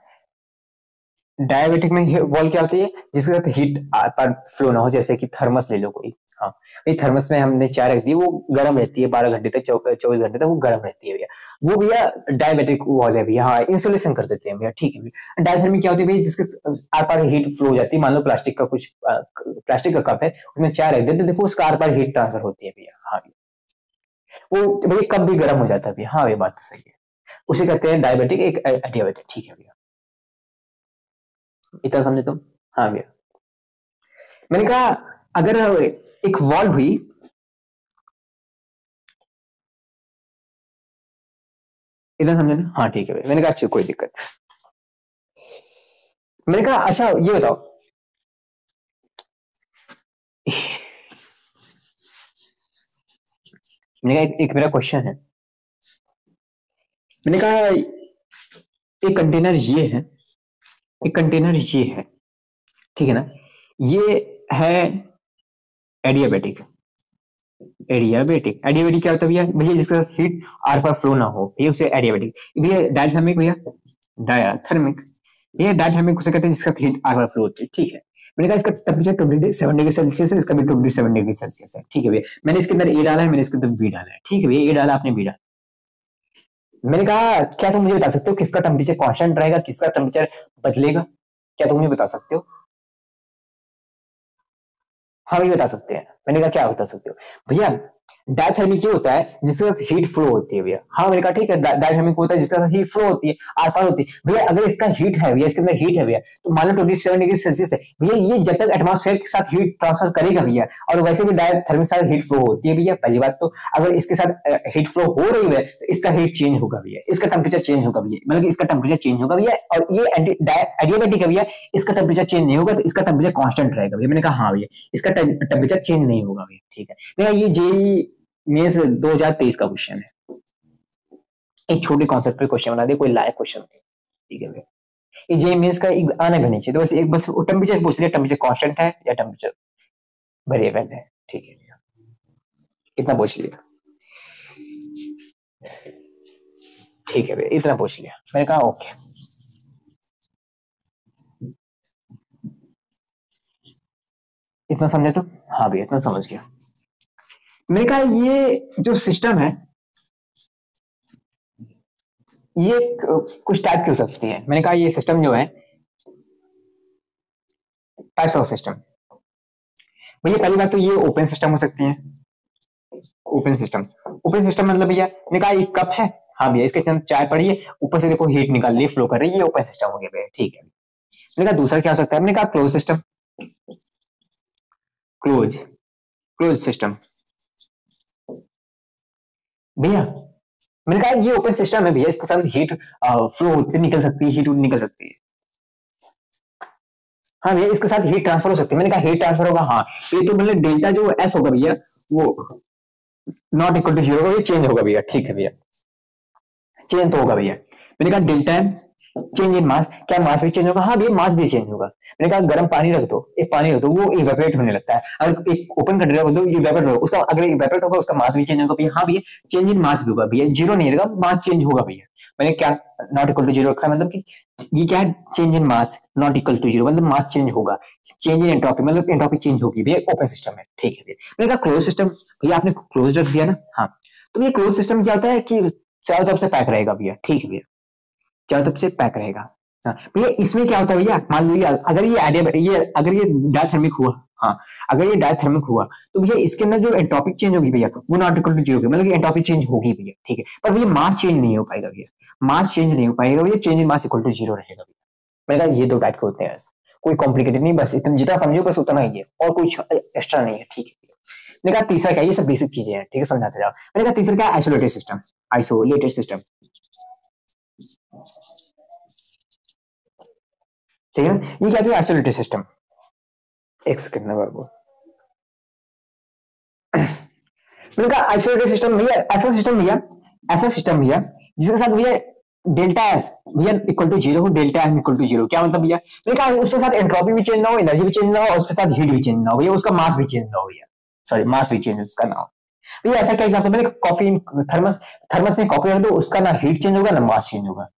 डायबिटिक में वॉल क्या होती है, जिसके साथ हीट आर पार फ्लो ना हो, जैसे कि थर्मस ले लो कोई। हाँ, ये थर्मस में हमने चाय रख दी, वो गर्म रहती है 12 घंटे तक, 24 घंटे तक वो गर्म रहती है भैया, वो भैया डायबिटिक वॉल है भैया। हाँ, इंसुलेशन कर देते हैं भैया। ठीक है भैया। डायथर्मिक क्या होती है भैया, जिसके आर पार हीट फ्लो हो जाती है। मान लो प्लास्टिक का कुछ प्लास्टिक का कप है, उसमें चाय रख देते, देखो उसका आर पार हीट ट्रांसफर होती है भैया। हाँ भैया, वो भैया कप भी गर्म हो जाता है भैया। हाँ, ये बात तो सही है, उसे कहते हैं डायबिटिक, एक एडियाबेटिक। ठीक है भैया, इतना समझे तुम। हाँ भैया, मैंने कहा अगर एक वॉल हुई, इतना समझे ना। हाँ ठीक है भाई, मैंने कहा अच्छा कोई दिक्कत नहीं। मैंने कहा अच्छा ये बताओ, मैंने कहा एक मेरा क्वेश्चन है। मैंने कहा एक कंटेनर ये है, एक कंटेनर ये है, ठीक है ना, ये है एडियाबेटिक। एडियाबेटिक, एडियाबेटिक क्या होता है भैया, भैया जिसका हीट आर पार फ्लो ना हो भैया उसे एडियाबेटिक। भैया डायथर्मिक, भैया डायथर्मिक, ये डायथर्मिक उसे कहते हैं जिसका हीट आर पार फ्लो होती है। ठीक है, मैंने कहा इसका टेम्परेचर 27 डिग्री सेल्सियस है, इसका भी 27 डिग्री सेल्सियस है। ठीक है भैया, मैंने इसके अंदर ए डाला है, मैंने इसके अंदर बी डाला है। ठीक है भैया, ए डाला आपने, बी डाला। मैंने कहा क्या तुम मुझे बता सकते हो किसका टेम्परेचर कांस्टेंट रहेगा, किसका टेम्परेचर बदलेगा, क्या तुम मुझे बता सकते हो। हाँ भी बता सकते हैं। मैंने कहा क्या बता सकते हो भैया, डायथर्मिक ये होता है जिसके साथ हीट फ्लो होती है भैया। हाँ मैंने कहा ठीक है, डायथर्मिक होता है जिसके साथ हीट फ्लो होती है, आर पार होती है भैया। अगर इसका हीट है भैया, इसके अंदर हीट है भैया, तो मान लो 27 डिग्री सेल्सियस है भैया, ये जब तक एटमॉस्फेयर के साथ हीट ट्रांसफर करेगा भैया, और वैसे भी डायथर्मिक के साथ हीट फ्लो होती है भैया। पहली बात तो अगर इसके साथ हीट फ्लो हो रही है तो इसका हीट चेंज होगा भैया, इसका टेम्परेचर चेंज होगा भैया, मतलब इसका टेम्परेचर चेंज होगा भैया। और ये एडियाबेटिक है भैया, इसका टेम्परेचर चेंज नहीं होगा, तो इसका टेम्परेचर कांस्टेंट रहेगा भैया। मैंने कहा हाँ भैया, इसका टेम्परेचर चेंज नहीं होगा भैया। ठीक है भैया, ये जेई मेंस 2023 का क्वेश्चन है, एक छोटे कॉन्सेप्ट पे क्वेश्चन बना दिया, कोई लायक क्वेश्चन नहीं। ठीक है भैया, ये जेई मेंस का आना भी नहीं चाहिए, तो बस एक बस टेम्परेचर पूछ लिया, टेम्परेचर कांस्टेंट है या टेम्परेचर वेरिएबल है। ठीक है भैया, इतना पूछ लिया। ठीक है भैया, इतना पूछ लिया। मैंने कहा ओके, इतना समझे तो। हाँ भैया, इतना समझ गया। मैंने कहा ये जो सिस्टम है ये कुछ टाइप की हो सकती है। मैंने कहा ये सिस्टम जो है, टाइप्स ऑफ सिस्टम भैया, पहली बात तो ये ओपन सिस्टम हो सकती है। ओपन सिस्टम, ओपन सिस्टम मतलब भैया, मैंने कहा एक कप है, हाँ भैया इसके अंदर चाय पड़ी है, ऊपर से देखो हीट निकाल रही है, फ्लो कर रही है, ये ओपन सिस्टम हो गया भैया। ठीक है, मैंने कहा दूसरा क्या हो सकता है, मैंने कहा close system, close, close system भैया। मैंने कहा ये ओपन सिस्टम है भैया, इसके साथ हीट फ्लो होती निकल सकती है, हीट निकल सकती है। हाँ भैया, इसके साथ हीट ट्रांसफर हो सकती है। मैंने कहा हीट ट्रांसफर होगा, हाँ ये तो मतलब डेल्टा जो एस होगा भैया वो नॉट इक्वल टू जीरो होगा, ये चेंज होगा भैया। ठीक है भैया, चेंज तो होगा भैया। मैंने कहा डेल्टा एम, चेंज इन मास, क्या मास भी चेंज होगा? हाँ भैया मास भी चेंज होगा। मैंने कहा गर्म पानी रख दो, एक पानी रख दो, वो इवेपोरेट होने लगता है। अगर एक ओपन कंटेनर रख दो, इवेपोरेट होगा, उसका अगर इवेपोरेट होगा उसका मास भी चेंज होगा भैया। हाँ भैया चेंज इन मास भी होगा भैया, जीरो नहीं रहेगा, मास चेंज होगा भैया। मैंने क्या नॉट इक्वल टू जीरो रखा है, मतलब कि ये क्या है, change in mass not equal to zero, मतलब मास चेंज होगा। चेंज इन एंट्रोपी मतलब एंट्रोपी चेंज होगी भैया, ओपन सिस्टम है, ठीक है भैया। मैंने कहा क्लोज सिस्टम, भैया आपने क्लोज रख दिया ना, हाँ। तो ये क्लोज सिस्टम क्या होता है कि चारों तरफ से पैक रहेगा भैया, ठीक है भैया, चारों तरफ से पैक रहेगा। हाँ भैया इसमें क्या होता है भैया, मान लो अगर ये अगर ये डायथर्मिक हुआ, हाँ अगर ये डायथर्मिक हुआ तो भैया इसके अंदर जो एंट्रोपिक चेंज होगी भैया वो नॉट इक्वल टू जीरो होगी, मतलब एंट्रोपिक चेंज होगी भैया, ठीक है। पर भैया मास चेंज नहीं हो पाएगा भैया, मास चेंज नहीं हो पाएगा भैया, change in mass equal to zero रहेगा भैया। मैंने कहा ये दो टाइप के होते हैं, कोई कॉम्प्लिकेटेड नहीं, बस इतना जितना समझो बस उतना ही है, और कुछ एक्स्ट्रा नहीं है, ठीक है। मैंने कहा तीसरा क्या है, ये सब बेसिक चीजें हैं, ठीक है, समझाते जाओ। मैंने कहा तीसरा क्या है, आइसोलेटेड सिस्टम, आइसोलेटेड सिस्टम, ठीक है। ये क्या है, आइसोलेटेड सिस्टम, एक सेकंड में बाबू। मैंने कहा आइसोलेटेड सिस्टम भैया ऐसा सिस्टम भैया, ऐसा सिस्टम भैया जिसके साथ भैया डेल्टा एस भैया इक्वल टू जीरो हो, delta M equal to zero, क्या मतलब भैया, मैंने कहा उसके साथ एंट्रोपी भी चेंज ना हो, एनर्जी भी चेंज ना हो, और उसके साथ हीट भी चेंज ना हो भैया, उसका मास भी चेंज ना हो भैया, सॉरी मास भी चेंज उसका ना हो भैया। ऐसा क्या एग्जाम्पल, मैंने कॉफी थर्मस, थर्मस में कॉफी रख दो, उसका ना हीट चेंज होगा ना मास चेंज होगा,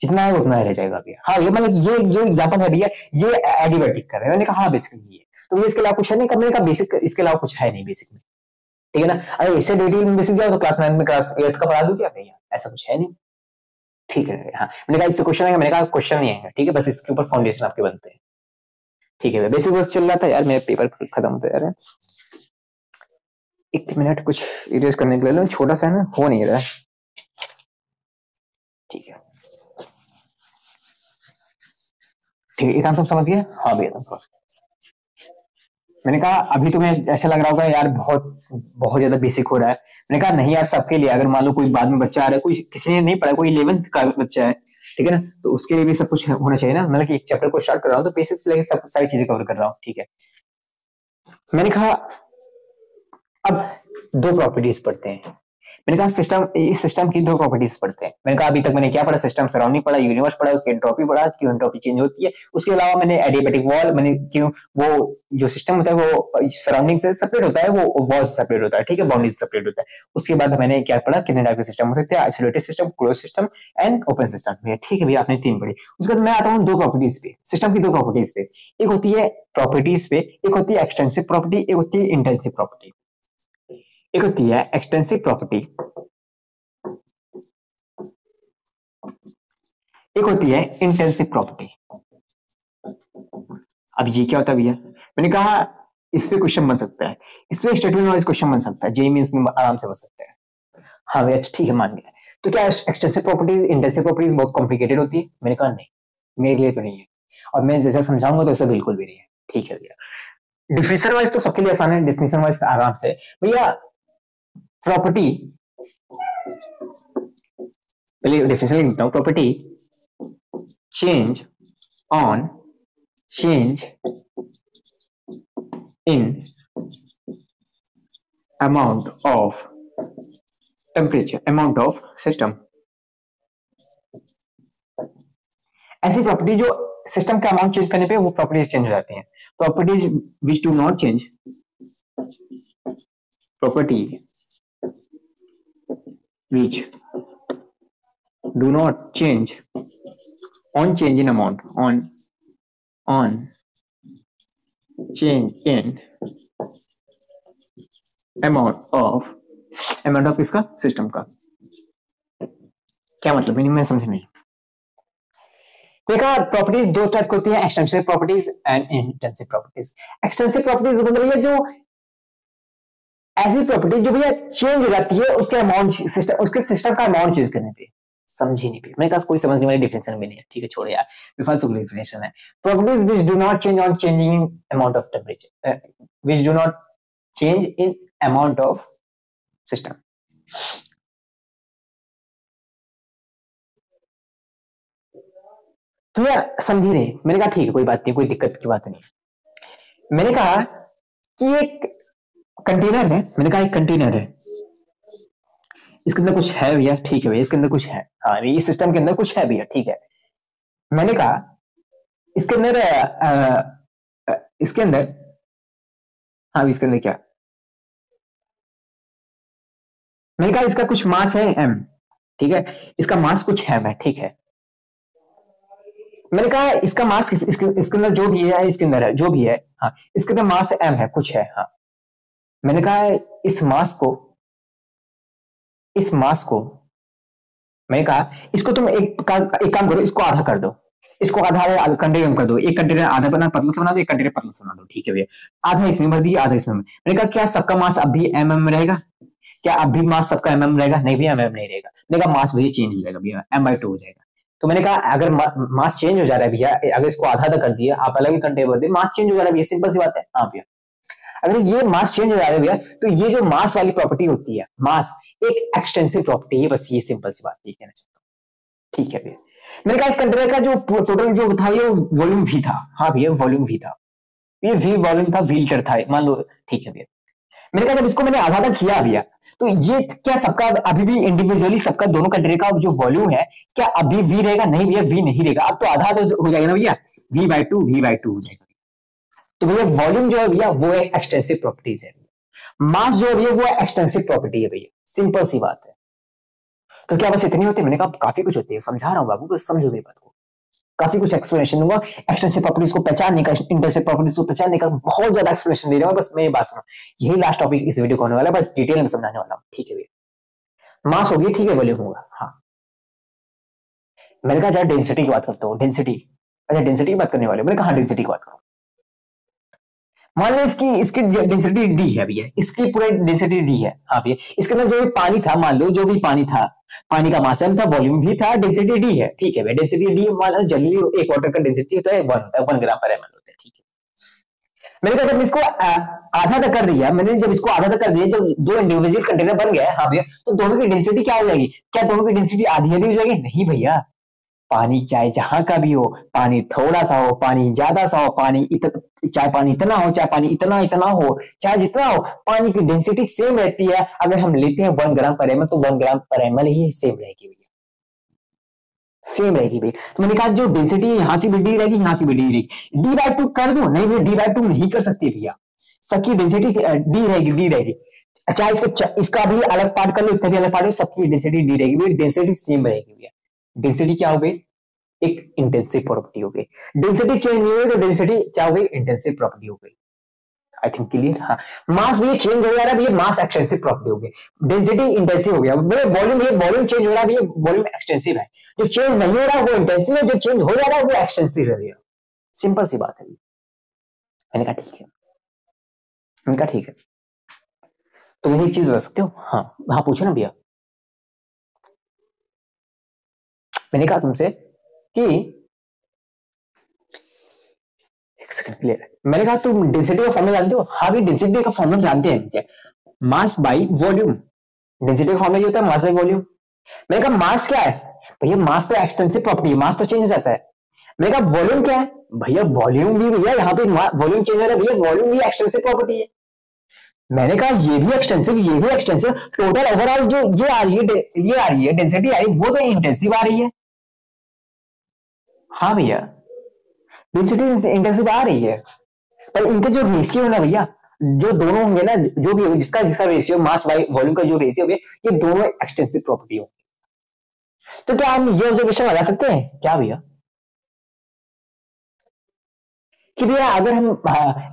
जितना है उतना ही रह जाएगा भैया। हाँ ये मतलब ये जो एग्जाम्पल है भैया ये एडिबेटिक कर रहे हैं। मैंने कहा हाँ बेसिकली ये, तो ये इसके अलावा कुछ है नहीं, मैंने कहा बेसिक इसके अलावा कुछ है नहीं बेसिक में, ठीक है ना। अगर इससे डिटेल में बेसिक जाओ तो क्लास 9 में क्लास 8 का पढ़ा दूं क्या भैया, ऐसा कुछ है नहीं, ठीक है। हाँ मैंने कहा इससे क्वेश्चन आएगा, मैंने कहा क्वेश्चन नहीं आएगा, ठीक है, बस इसके ऊपर फाउंडेशन आपके बनते हैं, ठीक है। बेसिक बस चल रहा था यार, मेरे पेपर खत्म होता है यार, एक मिनट कुछ इरेज करने के लिए, छोटा सा है ना, हो नहीं रहा है, ठीक है ठीक है, एक आंसर समझ गया, हाँ भैया समझ गया। मैंने कहा अभी तुम्हें ऐसा लग रहा होगा यार बहुत बहुत ज्यादा बेसिक हो रहा है, मैंने कहा नहीं यार सबके लिए, अगर मान लो कोई बाद में बच्चा आ रहा है, कोई किसी ने नहीं पढ़ा, कोई 11th का बच्चा है, ठीक है ना, तो उसके लिए भी सब कुछ होना चाहिए ना, मतलब कि एक चैप्टर को स्टार्ट कर रहा हूँ तो बेसिक से लेकर सब सारी चीजें कवर कर रहा हूँ, ठीक है। मैंने कहा अब दो प्रॉपर्टीज पढ़ते हैं, मैंने कहा सिस्टम, इस सिस्टम की दो प्रॉपर्टीज पढ़ते हैं। मैंने कहा अभी तक मैंने क्या पढ़ा, सिस्टम सराउंडिंग पढ़ा, यूनिवर्स पढ़ा, उसकी एंट्रोपी पढ़ा, क्यों एंट्रोपी चेंज होती है, उसके अलावा मैंने एडियाबैटिक वॉल, मैंने क्यों वो जो सिस्टम होता है वो सराउंडिंग से सेपरेट होता है, वो वॉल से सेपरेट होता है, ठीक है, बाउंड्री से सेपरेट होता है। उसके बाद मैंने क्या पढ़ा, कितने टाइप के सिस्टम हो सकते हैं, isolated system, close system and open system, ठीक है भैया आपने तीन पढ़ी। उसके बाद मैं आता हूँ दो प्रॉपर्टीज पे, सिस्टम की दो प्रॉपर्टीज पे, एक होती है प्रॉपर्टीज पे, एक होती है एक्सटेंसिव प्रॉपर्टी, एक होती है इंटेंसिव प्रॉपर्टी। एक होती है एक्सटेंसिव प्रॉपर्टी, एक होती है इंटेंसिव प्रॉपर्टी। अब ये क्या होता है भैया, मैंने कहा इस पे क्वेश्चन बन सकता है, इस पे स्टेटमेंट वाइज क्वेश्चन बन सकता है, जेईई मेंस में आराम से बन सकता है। हाँ भैया ठीक है मान गया। तो क्या एक्सटेंसिव प्रॉपर्टीज इंटेंसिव प्रॉपर्टीज बहुत कॉम्प्लिकेटेड होती है, मैंने कहा नहीं मेरे लिए तो नहीं है, और मैं जैसा समझाऊंगा तो ऐसा बिल्कुल भी नहीं है, ठीक है भैया। डिफिनेशन वाइज तो सबके लिए आसान है, डिफिनेशन वाइज आराम से भैया। प्रॉपर्टी, पहले डिफिनेशन लिखता हूँ, property change in amount of temperature, amount of system, ऐसी प्रॉपर्टी जो सिस्टम का अमाउंट चेंज करने पे वो प्रॉपर्टीज चेंज हो जाती हैं। Properties which do not change, property which do not change on change in amount, on change in amount of इसका सिस्टम का क्या मतलब, मीनिंग में समझ नहीं। देखा प्रॉपर्टीज दो टाइप की होती है, extensive properties and intensive properties. Extensive properties मतलब ये जो ऐसी प्रॉपर्टी जो भैया चेंज हो जाती है उसके अमाउंट सिस्टम, उसके सिस्टम का अमाउंट चेंज करने पे, समझी नहीं मेरे पास कोई समझने वाली डिफिनेशन भी नहीं है, ठीक है छोड़ यार बेफालतू की डिफिनेशन है। Properties which do not change on changing in amount of temperature, which do not change in amount of system. तो या समझी नहीं, मैंने कहा ठीक है कोई बात नहीं, कोई दिक्कत की बात नहीं। मैंने कहा कि एक कंटेनर है, मैंने कहा एक कंटेनर है, इसके अंदर कुछ है भैया, ठीक है भैया इसके अंदर कुछ है, हाँ इस सिस्टम के अंदर कुछ है भैया, ठीक है। मैंने कहा इसके अंदर इसके अंदर, हाँ इसके अंदर क्या, मैंने कहा इसका कुछ मास है m, ठीक है, इसका मास कुछ m है, ठीक है। मैंने कहा इसका मास इसके अंदर जो भी है, इसके अंदर है जो भी है, हाँ इसके अंदर मास m है, कुछ है, हाँ। मैंने कहा इस मास को, इस मास को मैंने कहा इसको तुम एक काम करो, इसको आधा कर दो, इसको आधा कंटेनर कर दो, एक कंटेनर आधा बना पतला से बना दो, एक कंटेनर पतला से बना दो, ठीक है भैया। आधा इसमें भर दिया, आधा इसमें। मैंने कहा क्या सबका मास अब भी mm रहेगा? क्या अब भी मास सबका mm रहेगा? नहीं भैया mm नहीं रहेगा। मैंने कहा मास भैया चेंज हो जाएगा भैया, m/2 हो जाएगा। तो मैंने कहा अगर मास चेंज हो जा रहा है भैया, अगर इसको आधा आधा कर दिया, आप अलग ही कंटेनर भर दिए, मास चेंज हो जा रहा है भैया, सिंपल सी बात है। हाँ भैया, अगर ये मास चेंज हो जा रहा है भैया, तो ये जो मास वाली प्रॉपर्टी होती है, मास एक एक्सटेंसिव प्रॉपर्टी है, बस ये सिंपल सी बात ये कहना चाहता हूँ, ठीक है भैया। मैंने कहा इस कंटेनर का जो टोटल जो था ये वॉल्यूम वी था, हाँ भैया वॉल्यूम वी था, ये वी वॉल्यूम था, वी लीटर था मान लो, ठीक है भैया। मैंने कहा जब इसको मैंने आधा आधा किया भैया, तो ये क्या सबका अभी भी इंडिविजुअली सबका दोनों कंटेनर का जो वॉल्यूम है क्या अभी वी रहेगा? नहीं भैया वी नहीं रहेगा, अब तो आधा आधा हो जाएगा ना भैया, v/2 हो जाएगा। तो भैया वॉल्यूम जो है भैया वो एक एक्सटेंसिव प्रॉपर्टीज है, मास जो है भैया वो एक्सटेंसिव प्रॉपर्टी है भैया, सिंपल सी बात है। तो क्या बस इतनी होती है? मैंने कहा काफी कुछ होती है, समझा रहा हूं बाबू, बस समझो मेरी बात को, काफी कुछ एक्सप्लेनेशन दूंगा एक्सटेंसिव प्रॉपर्टीज को पहचानने का, इंटेंसिव प्रॉपर्टीज को पहचानने का, बहुत ज्यादा एक्सप्लेनेशन दे रहा हूं, बस मेरी बात सुनो, यही लास्ट टॉपिक इस वीडियो को होने वाला है, बस डिटेल में समझाने वाला हूं, ठीक है भैया। मास होगी, ठीक है, वॉल्यूम होगा, हाँ। मैंने कहा जरा डेंसिटी की बात करता हूँ, डेंसिटी, अच्छा डेंसिटी की बात करने वाले, मैंने कहा डेंसिटी की बात करो। मान लो इसकी इसकी डेंसिटी डी है भैया, इसकी पूरी डेंसिटी डी है, हाँ भैया। इसके अंदर जो भी पानी था, मान लो जो भी पानी था, पानी का मास था, वॉल्यूम भी था, डेंसिटी डी है, ठीक है भैया। डेंसिटी डी मान लो जनरली एक वाटर का डेंसिटी होता है 1 होता है, 1 ग्राम पर एमएल होता है, ठीक है। मैंने कहा जब इसको आधा तक कर दिया, मैंने जब इसको आधा तक कर दिया, जब दो इंडिविजुअल कंटेनर बन गए, हाँ भैया, तो दोनों की डेंसिटी क्या हो जाएगी? क्या दोनों की डेंसिटी आधी आधी हो जाएगी? नहीं भैया, पानी चाहे जहां का भी हो, पानी थोड़ा सा हो, पानी ज्यादा सा हो, चाहे पानी इतना हो, चाहे पानी इतना इतना हो, चाहे जितना हो, पानी की डेंसिटी सेम रहती है। अगर हम लेते हैं 1 ग्राम पर एमएल, तो 1 ग्राम पर एमएल ही सेम रहेगी भैया, सेम रहेगी भैया। तो मैंने कहा जो डेंसिटी यहाँ की भी डी रहेगी, यहाँ की भी डी रहेगी। d/2 कर दो, नहीं भैया d/2 नहीं कर सकती भैया, सबकी डेंसिटी डी रहेगी, डी रहेगी। चाहे इसका भी अलग पार्ट कर लो, इसका भी अलग पार्ट हो, सबकी डेंसिटी डी रहेगी भैया, डेंसिटी सेम रहेगी भैया। डेंसिटी क्या हो गई? एक इंटेंसिव प्रॉपर्टी हो गई। डेंसिटी चेंज नहीं हुई तो डेंसिटी क्या हो गई? इंटेंसिव प्रॉपर्टी हो गई। I think clear. हाँ, मास भी चेंज हो जा रहा है भैया, मास एक्सटेंसिव प्रॉपर्टी हो गई। डेंसिटी इंटेंसिव हो गया भैया, वॉल्यूम चेंज हो रहा है भैया, वॉल्यूम एक्सटेंसिव है। जो चेंज नहीं हो रहा है वो इंटेंसिव है, जो चेंज हो जा रहा है वो एक्सटेंसिव है भैया, सिंपल सी बात है। मैंने कहा ठीक है, मैंने कहा ठीक है। तो मुझे एक चीज बता सकते हो? हाँ हाँ पूछो ना भैया। मैंने कहा तुमसे कि एक सेकंड क्लियर है। मैंने कहा तुम डेंसिटी का फॉर्मूला जानते हो? हाँ भी डेंसिटी का फॉर्मूला जानते हैं क्या? Mass by volume. डेंसिटी का फॉर्मूला होता है मास बाई वॉल्यूम। मैंने कहा मास क्या है? भैया मास तो एक्सटेंसिव प्रॉपर्टी है, मास तो चेंज हो जाता है। मैंने कहा वॉल्यूम क्या है? भैया वॉल्यूम भी, भैया यहाँ पे वॉल्यूम चेंज हो रहा है भैया, वॉल्यूम भी एक्सटेंसिव प्रॉपर्टी है। मैंने कहा ये भी एक्सटेंसिव, ये भी एक्सटेंसिव, टोटल ओवरऑल जो ये आ रही है, ये आ रही है डेंसिटी आ रही है, वो तो इंटेंसिव आ रही है। हाँ भैया डेंसिटी इंटेंसिव आ रही है, पर इनके जो रेशियो है ना भैया, जो दोनों होंगे ना, जो भी जिसका जिसका रेशियो मास बाई वॉल्यूम का जो रेशियो है, ये दोनों एक्सटेंसिव प्रॉपर्टी हो। तो क्या हम ये ऑब्जर्वेशन लगा सकते हैं क्या भैया कि भैया अगर हम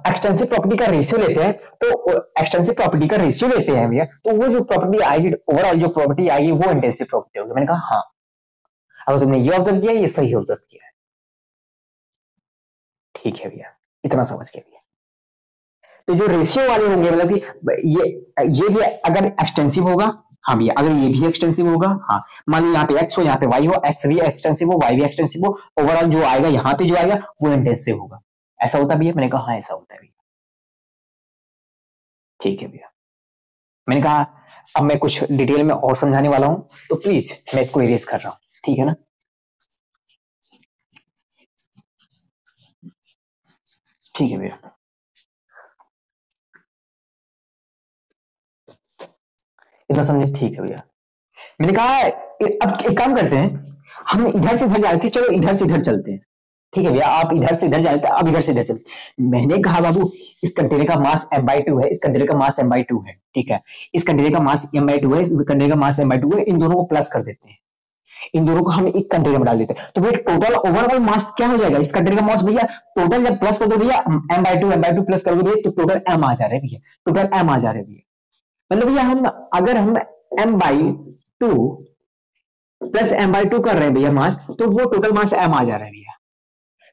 एक्सटेंसिव प्रॉपर्टी का रेशियो लेते हैं, तो एक्सटेंसिव प्रॉपर्टी का रेशियो लेते हैं भैया, तो वो जो प्रॉपर्टी आएगी, ओवरऑल जो प्रॉपर्टी आएगी वो इंटेंसिव प्रॉपर्टी होगी। मैंने कहा हाँ, अगर तुमने ये ऑब्जर्व किया, ये सही ऑब्जर्व किया है, ठीक है भैया, इतना समझ गया भैया। तो जो रेशियो वाले होंगे, मतलब कि ये भी अगर एक्सटेंसिव होगा, हाँ भैया अगर ये भी एक्सटेंसिव होगा, हाँ मान लो यहाँ पे एक्स हो, यहाँ पे वाई हो, एक्स भी एक्सटेंसिव हो, वाई भी एक्सटेंसिव हो, ओवरऑल जो आएगा यहाँ पे जो आएगा वो इंटेंसिव होगा। ऐसा होता भैया? मैंने कहा हाँ ऐसा होता है भैया, ठीक है भैया। मैंने कहा अब मैं कुछ डिटेल में और समझाने वाला हूं, तो प्लीज मैं इसको इरेज कर रहा हूं, ठीक है ना। ठीक है भैया, इतना समझे? ठीक है भैया। मैंने कहा अब एक काम करते हैं, हम इधर से इधर जा रहे थे, चलो इधर से इधर चलते हैं। ठीक है भैया, आप इधर से इधर जा रहे थे, आप इधर से इधर चलते। मैंने कहा बाबू इस कंटेनर का मास m/2 है, इस कंटेनर का मास m/2 है, ठीक है, इस कंटेनर का मास m/2 है, इस कंटेनर का मास m/2 है, इन दोनों को प्लस कर देते हैं, इन दोनों को हम एक कंटेनर में डाल देते हैं, तो भैया टोटल ओवरऑल मास क्या हो जाएगा इस कंटेनर का मास भैया, टोटल जब प्लस कर दो भैया m/2 प्लस कर दो भैया, तो टोटल m आ जा रहा है भैया, टोटल m आ जा रहा है भैया। मतलब भैया हम अगर हम m/2 प्लस m/2 कर रहे हैं भैया मास, तो वो टोटल मास m आ जा रहा है भैया।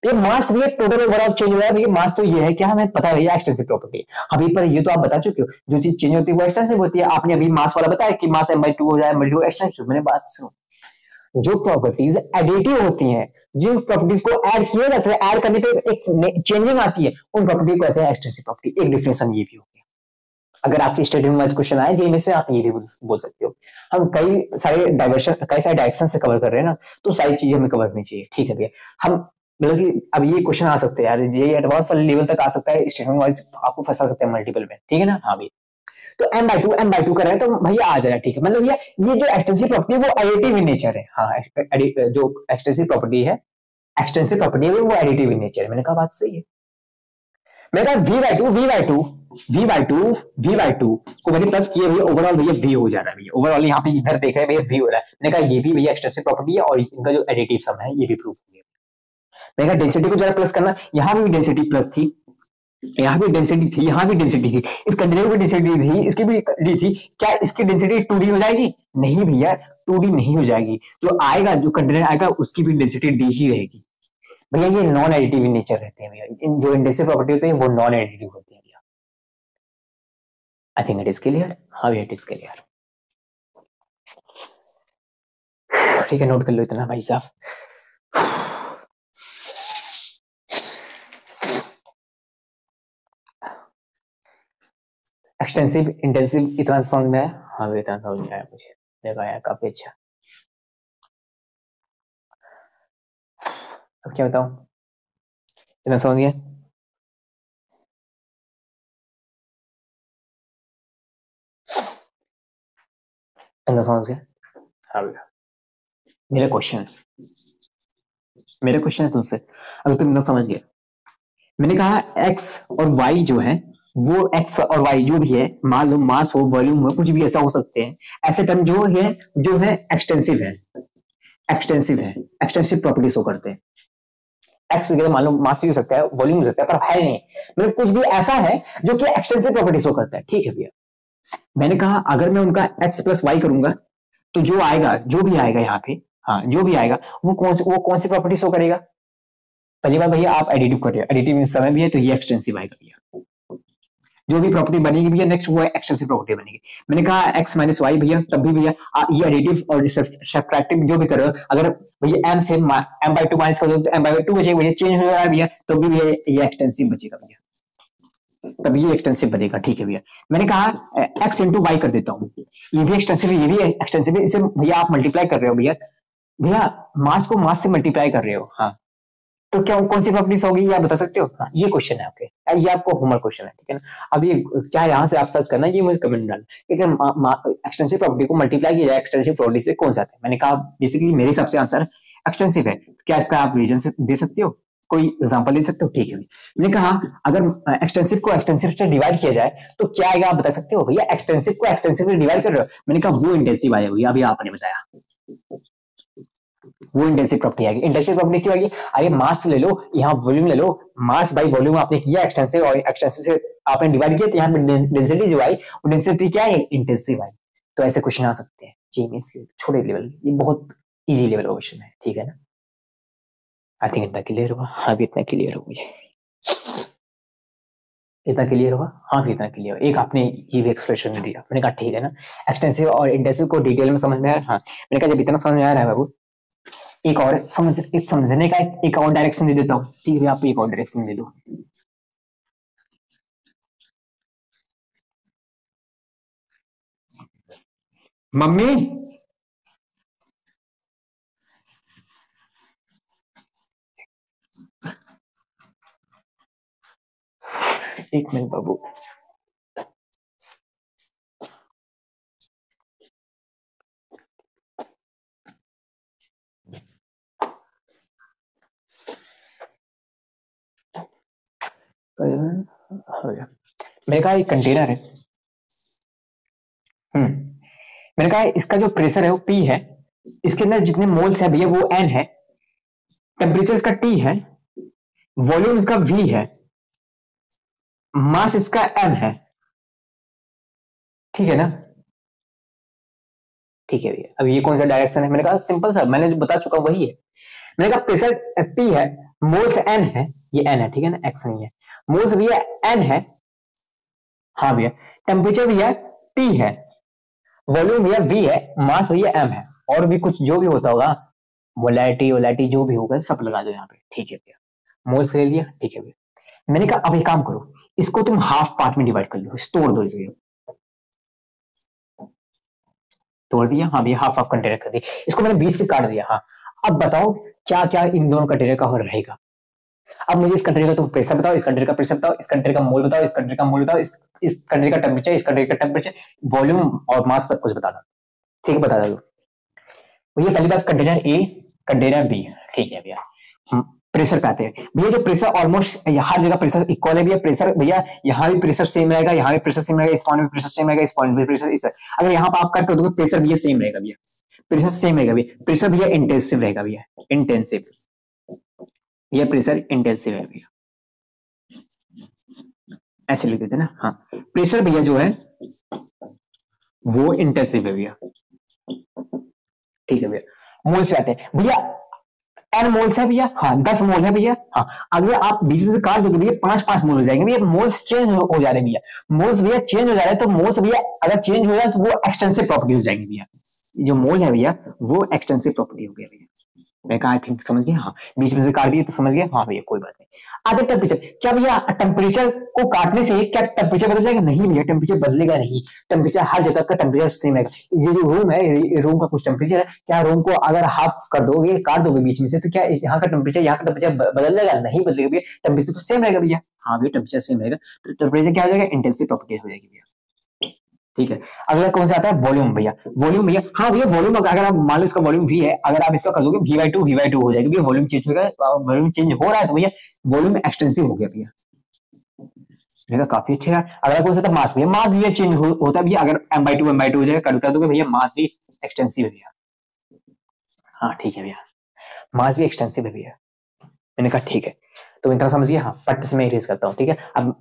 ये मास भैया टोटल ओवरऑल चेंज हो रहा है भैया, मास तो ये है क्या, हमें पता है भैया एक्सटेंसिव प्रॉपर्टी। अभी पर ये तो आप बता चुके हो, जो चीज चेंज होती है वो एक्सटेंसिव होती है। आपने अभी मास वाला बताया कि मास m/2 हो जाए, मल्टीपल एक्सटेंसिव। मैंने बात सुनो, जो प्रॉपर्टीज एडिटिव होती हैं, जिन प्रॉपर्टीज को ऐड किया जाता है, ऐड करने पे एक चेंजिंग आती है, उन प्रॉपर्टी को कहते हैं एक्सटेंसिव प्रॉपर्टी। एक डिफिनेशन ये भी हो गया। अगर आपकी स्टडी में क्वेश्चन आए जेएमएस में, आप ये भी बोल सकते हो। हम कई सारे डायरेक्शन से कवर कर रहे हैं ना, तो सारी चीजें हमें कवर करनी चाहिए। ठीक है भैया, हम मतलब कि अब ये क्वेश्चन आ सकते हैं यार, ये एडवांस वाले लेवल तक आ सकता है, स्टेटमेंट वाइज आपको फंसा सकते हैं मल्टीपल में, ठीक है ना। हाँ भैया, तो m/2 कर रहे हैं तो भैया आ जाएगा, ठीक है। मतलब भैया ये जो एक्सटेंसिव प्रॉपर्टी है वो एडिटिव इन नेचर है। हाँ, जो एक्सटेंसिव प्रॉपर्टी है, एक्सटेंसिव प्रॉपर्टी है वो एडिटिव इन नेचर है। मैंने कहा बात सही है। मैंने कहा v/2 को मैंने प्लस किया भैया, ओवरऑल भैया v हो जा रहा है भैया, ओवरऑल यहाँ पे इधर देख रहे हैं भैया v हो रहा है। मैंने कहा ये भी भैया एक्सटेंसिव प्रॉपर्टी है और इनका जो एडिटिव सम है ये भी प्रूफ हो गया। मैंने कहा डेंसिटी को जरा प्लस करना, यहाँ भी डेंसिटी प्लस थी, यहाँ भी डेंसिटी थी, यहाँ भी डेंसिटी थी, इस कंटेनर की डेंसिटी थी, इसकी भी डी थी। क्या इसकी डेंसिटी 2d हो जाएगी? नहीं भैया, 2d नहीं हो जाएगी। जो आएगा, जो कंटेनर आएगा उसकी भी डेंसिटी डी ही रहेगी भैया। ये नॉन एडिटिव इन नेचर रहते हैं भैया, जो इंडेंसिव प्रॉपर्टी होते हैं वो नॉन एडिटिव होते हैं भैया। I think it is clear. हाँ भैया, इट इज क्लियर। ठीक है, नोट कर लो इतना भाई साहब। एक्सटेंसिव इंटेंसिव इतना समझ में आया? हाँ भैया, इतना समझ में आया मुझे, देखा यार काफी अच्छा। अब क्या बताऊं, इतना समझ गया? इतना समझ गया? हाँ भैया, मेरा क्वेश्चन है तुमसे, अगर तुम इतना समझ गए। मैंने कहा एक्स और वाई जो है, वो एक्स और वाई जो भी है, मान लो मास हो, वॉल्यूम हो, कुछ भी ऐसा हो सकते हैं। ऐसे टर्म जो है एक्सटेंसिव है, एक्सटेंसिव प्रॉपर्टी शो करते हैं। एक्स जगह मान लो मास भी हो सकता है, वॉल्यूम हो सकता है, पर है नहीं, मतलब कुछ भी ऐसा है जो कि एक्सटेंसिव प्रॉपर्टी शो करता है। ठीक है भैया, मैंने कहा अगर मैं उनका एक्स प्लस वाई करूंगा, तो जो आएगा, जो भी आएगा यहाँ पे, हाँ जो भी आएगा वो कौन सी प्रॉपर्टी शो करेगा? पहली बात भैया, आप एडिटिव कर रहे हो, एडिटिव समय भी है तो ये एक्सटेंसिव आएगा भैया। जो भी प्रॉपर्टी बनेगी भैया नेक्स्ट, वो एक्सटेंसिव प्रॉपर्टी बनेगी। मैंने कहा एक्स माइनस वाई भैया, तब भी भैया ये एडिटिव और सब्ट्रैक्टिव जो भी कर रहे हो, अगर भैया m से m/2 माइनस कर दो तो m/2 बचेगा भैया, चेंज हो रहा है भैया, तो भी भैया ये एक्सटेंसिव बचेगा भैया, तब ये एक्सटेंसिव बनेगा। ठीक है भैया, मैंने कहा एक्स इंटू वाई कर देता हूँ, ये भी एक्सटेंसिव है, ये भी एक्सटेंसिव है। इसे भैया आप मल्टीप्लाई कर रहे हो भैया, भैया मास को मास से मल्टीप्लाई कर रहे हो। हाँ, तो क्या कौन सी प्रॉपर्टीज होगी ये आप बता सकते हो? हाँ, ये क्वेश्चन है आपके, ये आपको होमवर्क क्वेश्चन है, ठीक है ना। अब ये चाहे यहाँ से आप सर्च करना, ये मुझे कमेंट में डालना, एक्सटेंसिव प्रॉपर्टी को मल्टीप्लाई किया जाए एक्सटेंसिव प्रॉपर्टी से, कौन सा आता है? मैंने कहा बेसिकली मेरे हिसाब से आंसर एक्सटेंसिव है। क्या इसका आप रीजन से दे सकते हो, कोई एग्जांपल दे सकते हो? ठीक है, मैंने कहा अगर एक्सटेंसिव को एक्सटेंसिव से डिवाइड किया जाए तो क्या आएगा, आप बता सकते हो? भैया एक्सटेंसिव को एक्सटेंसिव से डिवाइड कर रहे हो, मैंने कहा वो इंटेंसिव आएगा भैया, अभी आपने बताया वो इंटेंसिव प्रॉपर्टी आएगी। इंटेंसिव प्रॉपर्टी क्यों आएगी? आगे मास ले लो, यहाँ वॉल्यूम ले लो, मास बाई वॉल्यूम आपने किया एक्सटेंसिव, और एक्सटेंसिव से आपने डिवाइड किया, तो यहाँ पे डेंसिटी जो आई वो डेंसिटी क्या है? इंटेंसिव आई। तो ऐसे क्वेश्चन आ सकते हैं जी, इसलिए छोटे लेवल, ये बहुत इजी लेवल का क्वेश्चन है, ठीक है ना। आई थिंक इतना क्लियर हुआ? हाँ भी इतना क्लियर हो मुझे, इतना क्लियर हुआ? हाँ भी इतना क्लियर। एक आपने ये भी एक्सप्रेशन दिया, मैंने कहा ठीक है ना। एक्सटेंसिव और इंटेंसिव को डिटेल में समझ में आया? हाँ, मैंने कहा जब इतना समझ में आ रहा है बाबू, एक और समझने का एक और डायरेक्शन दे देता हूँ, ठीक है। आप एक और डायरेक्शन दे दो। मम्मी, एक मिनट बाबू। मैंने कहा एक कंटेनर है, मैंने कहा इसका जो प्रेशर है वो P है, इसके अंदर जितने मोल्स है भैया वो N है, टेम्परेचर इसका T है, वॉल्यूम इसका V है, मास इसका M है, ठीक है ना? ठीक है भैया। अब ये कौन सा डायरेक्शन है? मैंने कहा सिंपल सा, मैंने जो बता चुका वही है। मैंने कहा प्रेशर P है, मोल्स N है, ये N है, ठीक है ना, X नहीं है, मोल्स भैया N है, हाँ भैया, टेम्परेचर भैया T है, वॉल्यूम भैया V है, मास भैया M है, और भी कुछ जो भी होता होगा, मोलैरिटी जो भी होगा सब लगा दो यहाँ पे, ठीक है भैया। मोल्स ले लिया, ठीक है भैया। मैंने कहा अब एक काम करो, इसको तुम हाफ पार्ट में डिवाइड कर लो, तोड़ दो इसे, तोड़ दिया, हाँ भैया, हाफ हाफ कंटेनर कर दिया, इसको मैंने 20 से काट दिया। हाँ, अब बताओ क्या क्या इन दोनों कंटेनर का और रहेगा। अब मुझे इस कंटेनर का तुम प्रेशर बताओ, इस कंटेनर का प्रेशर बताओ, इस कंटेनर का मोल बताओ, इस कंटेनर का मोल बताओ, इस कंटेनर का टेम्परेचर, इस कंटेनर का टेम्परेचर, वॉल्यूम और मास सब कुछ बताना, ठीक है? बता दो भैया। पहली बात कंटेनर ए, कंटेनर बी, ठीक है भैया। प्रेशर पे आते हैं भैया। जो प्रेशर ऑलमोस्ट हर जगह प्रेशर इक्वल है भैया। प्रेशर भैया यहाँ भी प्रेशर सेम रहेगा, यहाँ भी प्रेशर सेम रहेगा, इस पॉइंट में प्रेशर सेम रहेगा, इस पॉइंट में प्रेशर इस, अगर यहाँ पर आप कट कर दोगे प्रेशर भैया सेम रहेगा भैया, प्रेशर सेम रहेगा भैया। प्रेशर भैया इंटेंसिव रहेगा भैया, इंटेंसिव भैया, प्रेशर इंटेंसिव है भैया, ऐसे लिख देते ना। हाँ, प्रेशर भैया जो है वो इंटेंसिव है भैया, ठीक है भैया। मोल से आते हैं भैया, एन मोल्स है भैया, हाँ 10 मोल है भैया। हाँ, अगर आप बीच में से काट दोगे भैया 5-5 मोल हो जाएंगे भैया, मोल्स चेंज हो जा रहे हैं भैया, मोल्स भैया चेंज हो जा रहे हैं, तो मोल्स भैया अगर चेंज हो जाए तो वो एक्सटेंसिव प्रॉपर्टी हो जाएंगे भैया। जो मोल है भैया वो एक्सटेंसिव प्रॉपर्टी हो गया भैया। मैं कहा आई थिंक समझ गया, हाँ बीच में से काट दिए तो समझ गया, हाँ भैया कोई बात नहीं। आगे टेम्परेचर, क्या भैया टेम्परेचर को काटने से क्या टेम्परेचर बदल जाएगा? नहीं भैया, टेम्परेचर बदलेगा नहीं, टेम्परेचर हर जगह का टेम्परेचर सेम है। ये जो रूम है, रूम का कुछ टेम्परेचर है, क्या रूम को अगर हाफ कर दोगे, काट दोगे बीच में से, तो क्या यहाँ का टेम्परेचर यहाँ का टेम्परेचर बदल जाएगा? नहीं बदलेगा भैया, टेम्परेचर तो सेम रहेगा भैया। हाँ भैया, टेम्परेचर सेम रहेगा, तो टेम्परेचर क्या हो जाएगा? इंटेंसिव प्रॉपर्टी हो जाएगी भैया, ठीक है। अगला कौन सा आता है? वॉल्यूम भैया। वॉल्यूम भैया, हाँ भैया, वॉल्यूम अगर आप मान लो इसका वॉल्यूम V है, अगर आप इसका कर दोगे V/2 हो जाएगा भैया, वॉल्यूम चेंज होगा, वॉल्यूम चेंज हो रहा है तो भैया वॉल्यूम एक्सटेंसिव हो गया भैया, देखा काफी अच्छा है। अगला कौन सा था? मास भैया। मास भैया चेंज होता है भैया, अगर M/2 हो जाएगा, कर दोगे भैया, मास भी एक्सटेंसिव है भैया। हाँ ठीक है भैया, मास भी एक्सटेंसिव है भैया। मैंने कहा ठीक है, तो इतना समझ गया। हाँ, पट्ट से मैं इरेज करता हूँ, ठीक है। अब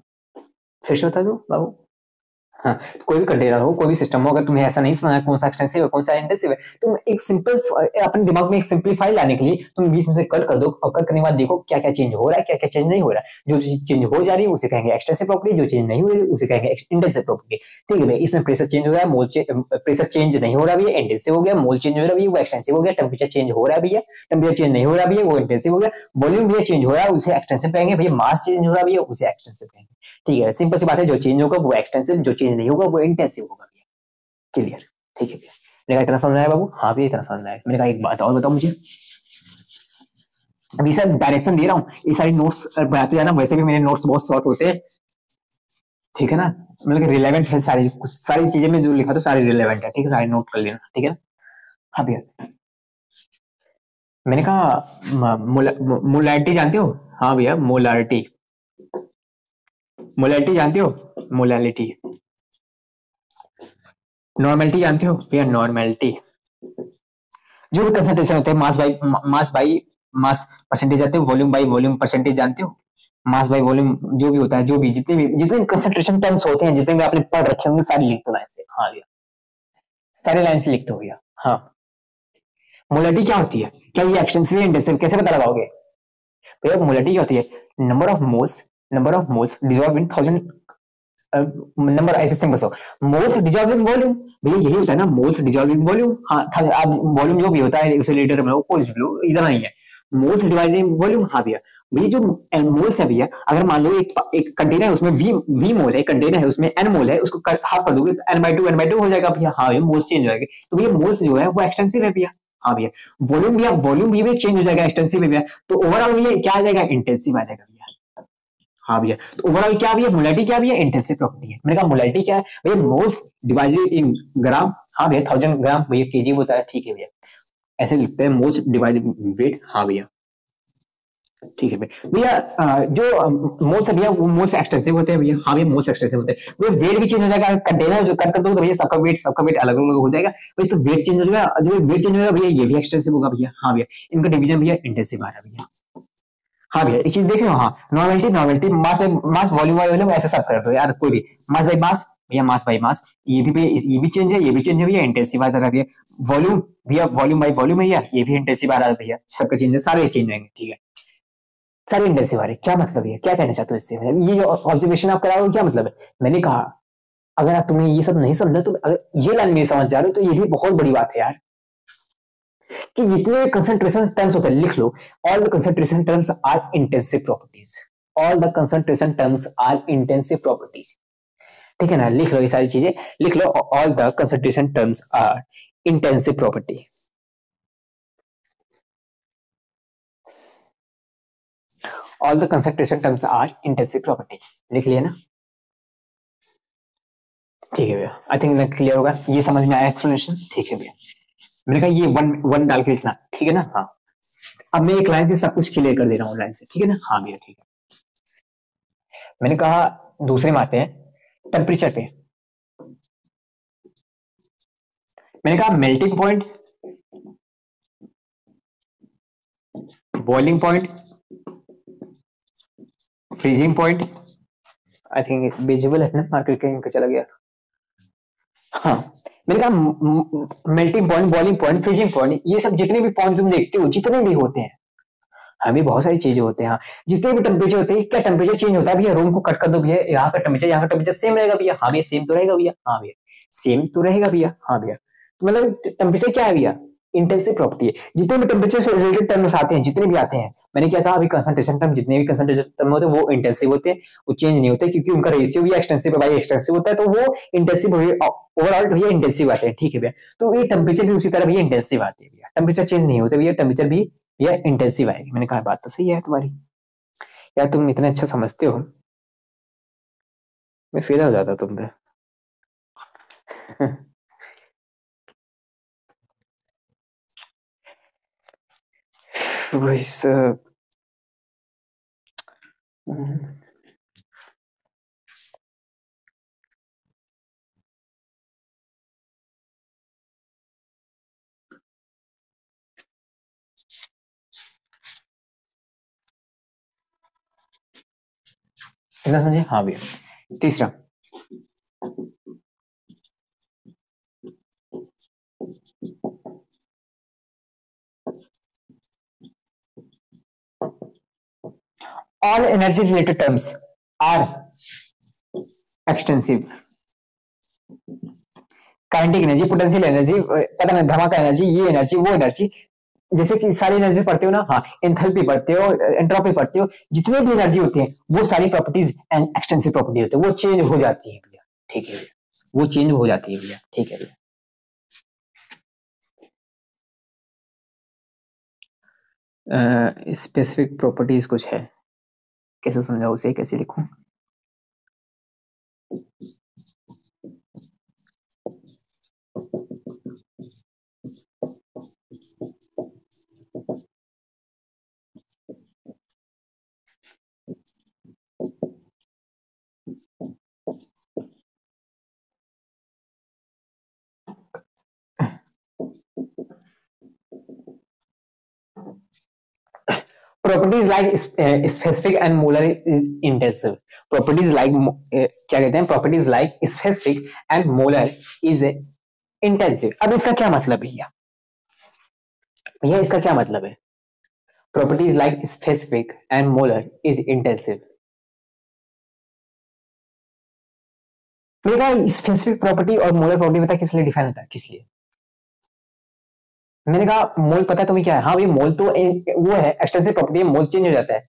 फिर से बता दो बाबू। हाँ, तो कोई भी कंटेनर हो, कोई भी सिस्टम हो, अगर तुम्हें ऐसा नहीं समझना कौन सा एक्सटेंसिव है कौन सा इंटेंसिव है, तुम एक सिंपल अपने दिमाग में एक सिंपलीफाई लाने के लिए तुम बीच में से कट कर दो, और कट करने के बाद देखो क्या क्या चेंज हो रहा है, क्या क्या चेंज नहीं हो रहा है। जो चीज चेंज हो जा रही है उसे कहेंगे एक्सटेंसिव प्रॉपर्टी, जो चेंज नहीं हो रही है उसे कहेंगे इंटेंसिव प्रॉपर्टी, ठीक है भाई। इसमें प्रेशर चेंज हो रहा है, मोल प्रेशर चेंज नहीं हो रहा है, इंटेंसिव हो गया। मोल चेंज हो रहा है वो एक्सटेंसिव हो गया। टेम्परेचर चेंज हो रहा है भैया, टेम्परेचर चेंज नहीं हो रहा है वो इंटेंसिव हो गया। वॉल्यूम भैया चेंज हो रहा है उसे एक्सटेंसिव कहेंगे भैया। मास चेंज हो रहा है उसे एक्सटेंसिव कहेंगे, ठीक है। सिंपल सी बात है, जो चेंज होगा वो एक्सटेंसिव, जो चेंज नहीं होगा वो इंटेंसिव होगा भैया, क्लियर, ठीक है भैया। मैंने कहा इतना समझ आया बाबू? हाँ भैया इतना समझ आया। मैंने कहा एक बात और बताओ मुझे, अभी सर डायरेक्शन दे रहा हूँ, ये सारी नोट्स बनाते जाना, वैसे भी मेरे नोट्स बहुत शॉर्ट होते हैं, ठीक है ना। मतलब रिलेवेंट है, सारी चीजें में जो लिखा था सारी रिलेवेंट है, ठीक है, सारी नोट कर लेना, ठीक है ना। हाँ भैया, मैंने कहा मोलैरिटी जानते हो? हाँ भैया, मोलैरिटी, मोलैरिटी जानते हो? मोलैरिटी। नॉर्मेलिटी जानते हो भैया? नॉर्मेलिटी। जो भी कंसंट्रेशन होते हैं, मास बाई मास परसेंटेज जानते हो? वॉल्यूम बाई वॉल्यूम परसेंटेज जानते हो? मास बाई वॉल्यूम जो भी होता है, जो भी जितने कंसंट्रेशन टर्म्स होते हैं, जितने भी आपने पढ़ रखे होंगे सारे लिख दो लाइन से। हाँ भैया, सारे लाइन से लिख दो भैया। हाँ, मोलैरिटी क्या होती है? क्या ये एक्सटेंसिव इंटेंसिव कैसे पता लगाओगे भैया? मोलैरिटी क्या होती है? Number of moles dissolve in 1000 number, ऐसे सिंपल हो, मोल्स डिसॉल्विंग वॉल्यूम भैया, यही होता है ना, मोल्स डिसॉल्विंग वॉल्यूम। हाँ, आप वॉल्यूम जो भी होता है उसे लीटर में कोई भी लो, इतना नहीं है। मोल्स डिवाइडिंग वॉल्यूम, हाँ भैया, भैया जो मोल्स है भैया, अगर मान लो एक कंटेनर है, उसमें वी मोल है, कंटेनर है उसमें एन मोल है, उसको हाफ कर दोगे तो n/2 हो जाएगा भैया। हाँ भैया, मोल्स चेंज हो जाएंगे, तो भैया मोल्स जो है वो एक्सटेंसिव है भैया। हाँ भैया, वॉल्यूम भी चेंज हो जाएगा, एक्सटेंसिव है भैया, तो ओवरऑल भैया क्या आ जाएगा? इंटेंसिव आ जाएगा भैया। हाँ भैया, तो ओवरऑल क्या भैया? मोलैरिटी क्या भैया? इंटेंसिव प्रॉपर्टी है। मैंने कहा मोलैरिटी क्या है भैया? मोल्स डिवाइडेड इन ग्राम। हाँ भैया, 1000 ग्राम भैया केजी होता है, ठीक है भैया, ऐसे लिखते हैं मोल्स डिवाइडेड वेट। हाँ भैया, ठीक है भैया जो मोल्स है भैया वो मोल्स एक्सटेंसिव होते हैं भैया। हाँ भैया मोल्स एक्सटेंसिव होते हैं भैया। वेट भी चेंज हो जाएगा, कंटेनर जो कट कर दो तो भैया सबका वेट अलग अलग हो जाएगा भैया। तो वेट चेंज हो जाएगा, जो वेट चेंज होगा भैया ये भी एक्सटेंसिव होगा भैया। हाँ भैया इनका डिवीजन भैया इंटेंसिव आ रहा है भैया। हाँ भैया एक चीज देख रहे हो, हाँ normality normality mass by mass volume by volume ऐसे सब कर दो यार, कोई भी मास बाय मास भैया, मास बाय मास ये भी भैया, ये भी चेंज है, ये भी चेंज है भैया, इंटेंसिव आ जा रहा है भैया। वॉल्यूम भैया वॉल्यूम बाय वॉल्यूम है ये भी इंटेंसिव आ रहा है भैया। सबका चेंज है, सारे चेंज होंगे ठीक है, सारे इंटेंसिव आ रहे। क्या मतलब है, क्या कहना चाहते हो इससे, मतलब ये ऑब्जर्वेशन आप कराओ क्या मतलब है। मैंने कहा अगर आप तुम्हें ये सब नहीं समझा तो अगर ये लाइन में समझ जा रहे हो तो ये भी बहुत बड़ी बात है यार, कि जितने कंसंट्रेशन टर्म्स होते हैं लिख लो। All the concentration terms are intensive properties, all the concentration terms are intensive properties. ठीक है ना, लिख लो ये सारी चीजें, लिख लो all the concentration terms are intensive property. All the concentration terms are intensive property, लिख लिया ना। ठीक है भैया, आई थिंक क्लियर होगा, ये समझ में आया एक्सप्लेनेशन। ठीक है भैया, मैंने कहा ये वन वन डाल के लिखना, ठीक है ना। हाँ अब मैं एक लाइन से सब कुछ क्लियर कर दे रहा हूँ लाइन से, ठीक है ना। हाँ भैया ठीक है। मैंने कहा दूसरे में आते हैं टेम्परेचर पे। मैंने कहा melting point, boiling point, freezing point. I think visible है ना, मार्केट कहीं का चला गया। हाँ मैंने कहा melting point, boiling point, freezing point, ये सब जितने भी पॉइंट तुम देखते हो जितने भी होते हैं, हाँ भी बहुत सारी चीजें होते हैं। हाँ जितने भी टेम्परेचर होते हैं, क्या टेम्परेचर चेंज होता है भैया, रूम को कट कर दो भैया, यहाँ का टेम्परेचर यहाँ का टेम्परेचर सेम रहेगा भैया। हाँ भैया सेम तो रहेगा भैया। हाँ भैया सेम तो रहेगा भैया। हाँ भैया तो मतलब टेम्परेचर क्या है भैया, इंटेंसिव प्रॉपर्टी है। जितने भी टेम्परेचर से रिलेटेड टर्म्स आते हैं, जितने भी आते हैं, मैंने क्या कहा अभी कंसंट्रेशन टर्म, जितने भी कंसंट्रेशन टर्म होते हैं वो इंटेंसिव होते हैं, वो चेंज नहीं होते क्योंकि उनका रेशियो भी एक्सटेंसिव है भाई, एक्सटेंसिव होता है तो वो इंटेंसिव ओवरऑल भैया इंटेंसिव आते हैं। ठीक है भैया, तो ये टेम्परेचर भी उसी तरह भैया इंटेंसिव आते हैं भैया, टेम्परेचर चेंज नहीं होते भैया, टेम्परेचर भी भैया इंटेंसिव आएगी। मैंने कहा बात तो सही है तुम्हारी यार, तुम इतना अच्छा समझते हो, मैं फिदा हो जाता तुम पे। वही सब। इतना समझे, हाँ भैया। तीसरा, all energy related terms are extensive। Kinetic energy, potential energy, पता नहीं धमाका एनर्जी, ये एनर्जी वो एनर्जी, जैसे कि सारी एनर्जी पढ़ते हो ना, हाँ एंथैल्पी पढ़ते हो, एंट्रोपी पढ़ते हो, जितने भी एनर्जी होते हैं वो सारी प्रॉपर्टीज एक्सटेंसिव प्रॉपर्टी होते हैं, वो चेंज हो जाती है भैया। ठीक है भैया, वो चेंज हो जाती है भैया। ठीक है भैया, स्पेसिफिक प्रॉपर्टीज कुछ है, कैसे समझाऊं उसे, कैसे लिखूं। Properties like specific and molar is intensive. Properties like क्या कहते हैं, properties like specific and molar is intensive. अब इसका क्या मतलब है भैया, भैया इसका क्या मतलब है, properties like specific and molar is intensive. मैंने कहा स्पेसिफिक प्रॉपर्टी और मोलर प्रॉपर्टी पता है किस लिए डिफाइन होता है, किस लिए। मैंने कहा मोल पता है तुम्हें क्या है, हाँ भैया मोल तो वो है एक्सटेंसिव प्रॉपर्टी है, मोल चेंज हो जाता है।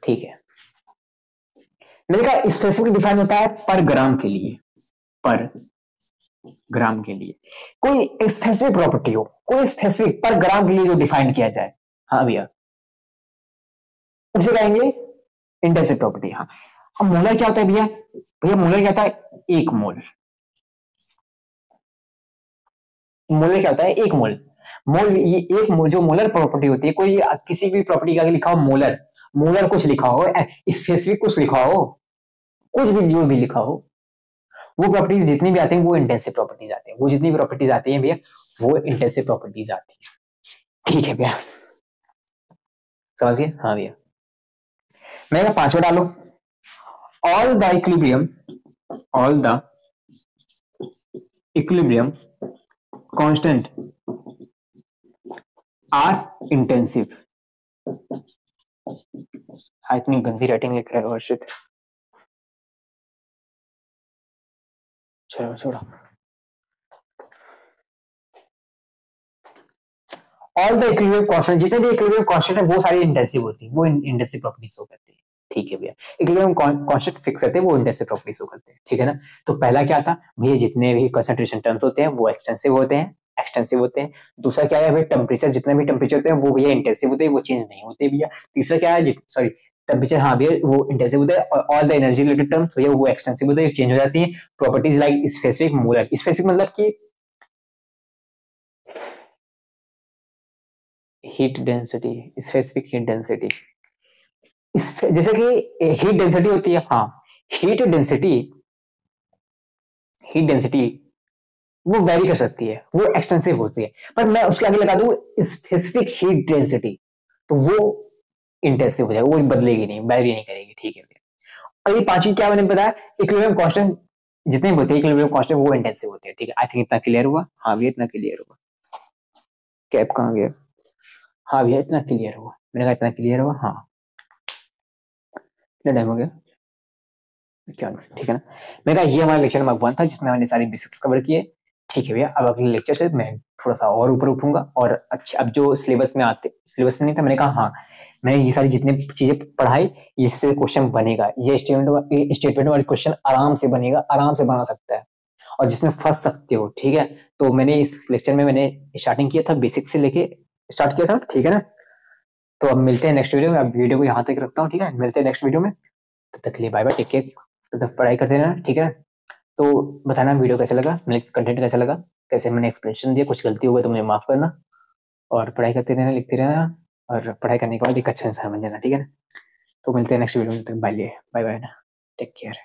ठीक है, मैंने कहा स्पेसिफिक डिफाइन होता है पर ग्राम के लिए, पर ग्राम के लिए कोई स्पेसिफिक प्रॉपर्टी हो, कोई स्पेसिफिक पर ग्राम के लिए जो डिफाइन किया जाए, हाँ भैया उसे कहेंगे इंटेंसिव प्रॉपर्टी। हाँ अब मोलर क्या होता है भैया, भैया मोलर क्या होता है, एक मोल। मोलर क्या होता है, एक मोल। मोल, ये एक जो मोलर प्रॉपर्टी होती है, कोई किसी भी प्रॉपर्टी का आगे लिखा हो मोलर, मोलर कुछ लिखा हो, स्पेसिफिक कुछ लिखा हो, कुछ भी जो भी लिखा हो, वो प्रॉपर्टीज जितनी भी आती हैं वो इंटेंसिव प्रॉपर्टीज आती हैं, वो जितनी भी प्रॉपर्टीज आती हैं भैया वो इंटेंसिव प्रॉपर्टीज आती हैं। ठीक है भैया, समझ गए? हाँ भैया, मैं पांचवा डालो, all the equilibrium, all the equilibrium constant are intensive. इतनी गंदी राइटिंग लिख रहा है वर्षित, चलो छोड़ो। ऑल द इक्विलिब्रियम कांस्टेंट, जितने भी इक्विलिब्रियम कांस्टेंट है वो सारी इंटेंसिव होती है, वो इंटेंसिव प्रॉपर्टी शो करती है। ठीक है भैया, इक्विलिब्रियम कांस्टेंट फिक्स रहते हैं, वो इंटेंसिव प्रॉपर्टी शो करते हैं। ठीक है ना? तो पहला क्या था भैया, जितने भी कंसंट्रेशन टर्म्स होते हैं वो एक्सटेंसिव होते हैं, एक्सटेंसिव होते हैं। दूसरा क्या है भैया, टेम्परेचर, जितने भी टेम्परेचर होते हैं वो भैया इंटेंसिव होते हैं, वो चेंज नहीं होते भैया। तीसरा क्या है, सॉरी टेम्परेचर, हाँ भैया वो इंटेंसिव होता है, और all the energy related terms भैया वो एक्सटेंसिव होते हैं, चेंज हो जाती है। Properties like specific, molar, specific मतलब कि heat density, specific heat density, जैसे कि हीट डेंसिटी होती है, हाँ हीट डेंसिटी, हीट डेंसिटी वो वेरी कर सकती है, वो एक्सटेंसिव होती है, पर मैं उसके आगे लगा दूं स्पेसिफिक हीट डेंसिटी, तो वो इंटेंसिव हो जाएगा, वो बदलेगी नहीं, वेरी नहीं करेगी। ठीक है, और ये पांचवी क्या मैंने बताया, इक्विलिब्रियम कांस्टेंट जितने भी होते हैं इक्विलिब्रियम कांस्टेंट वो इंटेंसिव होते हैं। ठीक है, आई थिंक इतना क्लियर हुआ। हाँ भैया इतना क्लियर हुआ, कैप कहाँ गया? हाँ भैया इतना क्लियर हुआ, मैंने कहा इतना क्लियर हुआ। हाँ इतना टाइम हो गया क्या? ठीक है ना? मैंने कहा ये हमारा लेक्चर नंबर 1 था जिसमें मैंने सारी बेसिक्स कवर किए। ठीक है भैया, अब अगले लेक्चर से मैं थोड़ा सा और ऊपर उठूंगा, और अच्छा अब जो सिलेबस में आते, सिलेबस में नहीं था, मैंने कहा हाँ मैंने ये सारी जितने चीजें पढ़ाई इससे क्वेश्चन बनेगा, ये स्टेटमेंट वाली क्वेश्चन आराम से बनेगा, आराम से बना सकता है, और जिसमें फंस सकते हो। ठीक है, तो मैंने इस लेक्चर में मैंने स्टार्टिंग किया था, बेसिक से लेके स्टार्ट किया था। ठीक है ना? तो अब मिलते हैं नेक्स्ट वीडियो में, अब वीडियो को यहाँ तक रखता हूँ। ठीक है, मिलते हैं नेक्स्ट वीडियो में, तब तक के लिए बाय बाय, टेक केयर, तब तक पढ़ाई करते रहना। ठीक है, तो बताना वीडियो कैसा लगा, मेरे कंटेंट कैसा लगा, कैसे मैंने एक्सप्लेनेशन दिया, कुछ गलती हो गई तो मुझे माफ करना, और पढ़ाई करते रहना, लिखते रहना, और पढ़ाई करने के बाद एक अच्छा इंसान बन जाना। ठीक है ना? तो मिलते हैं नेक्स्ट वीडियो में, बाय बाय बाय ना, टेक केयर।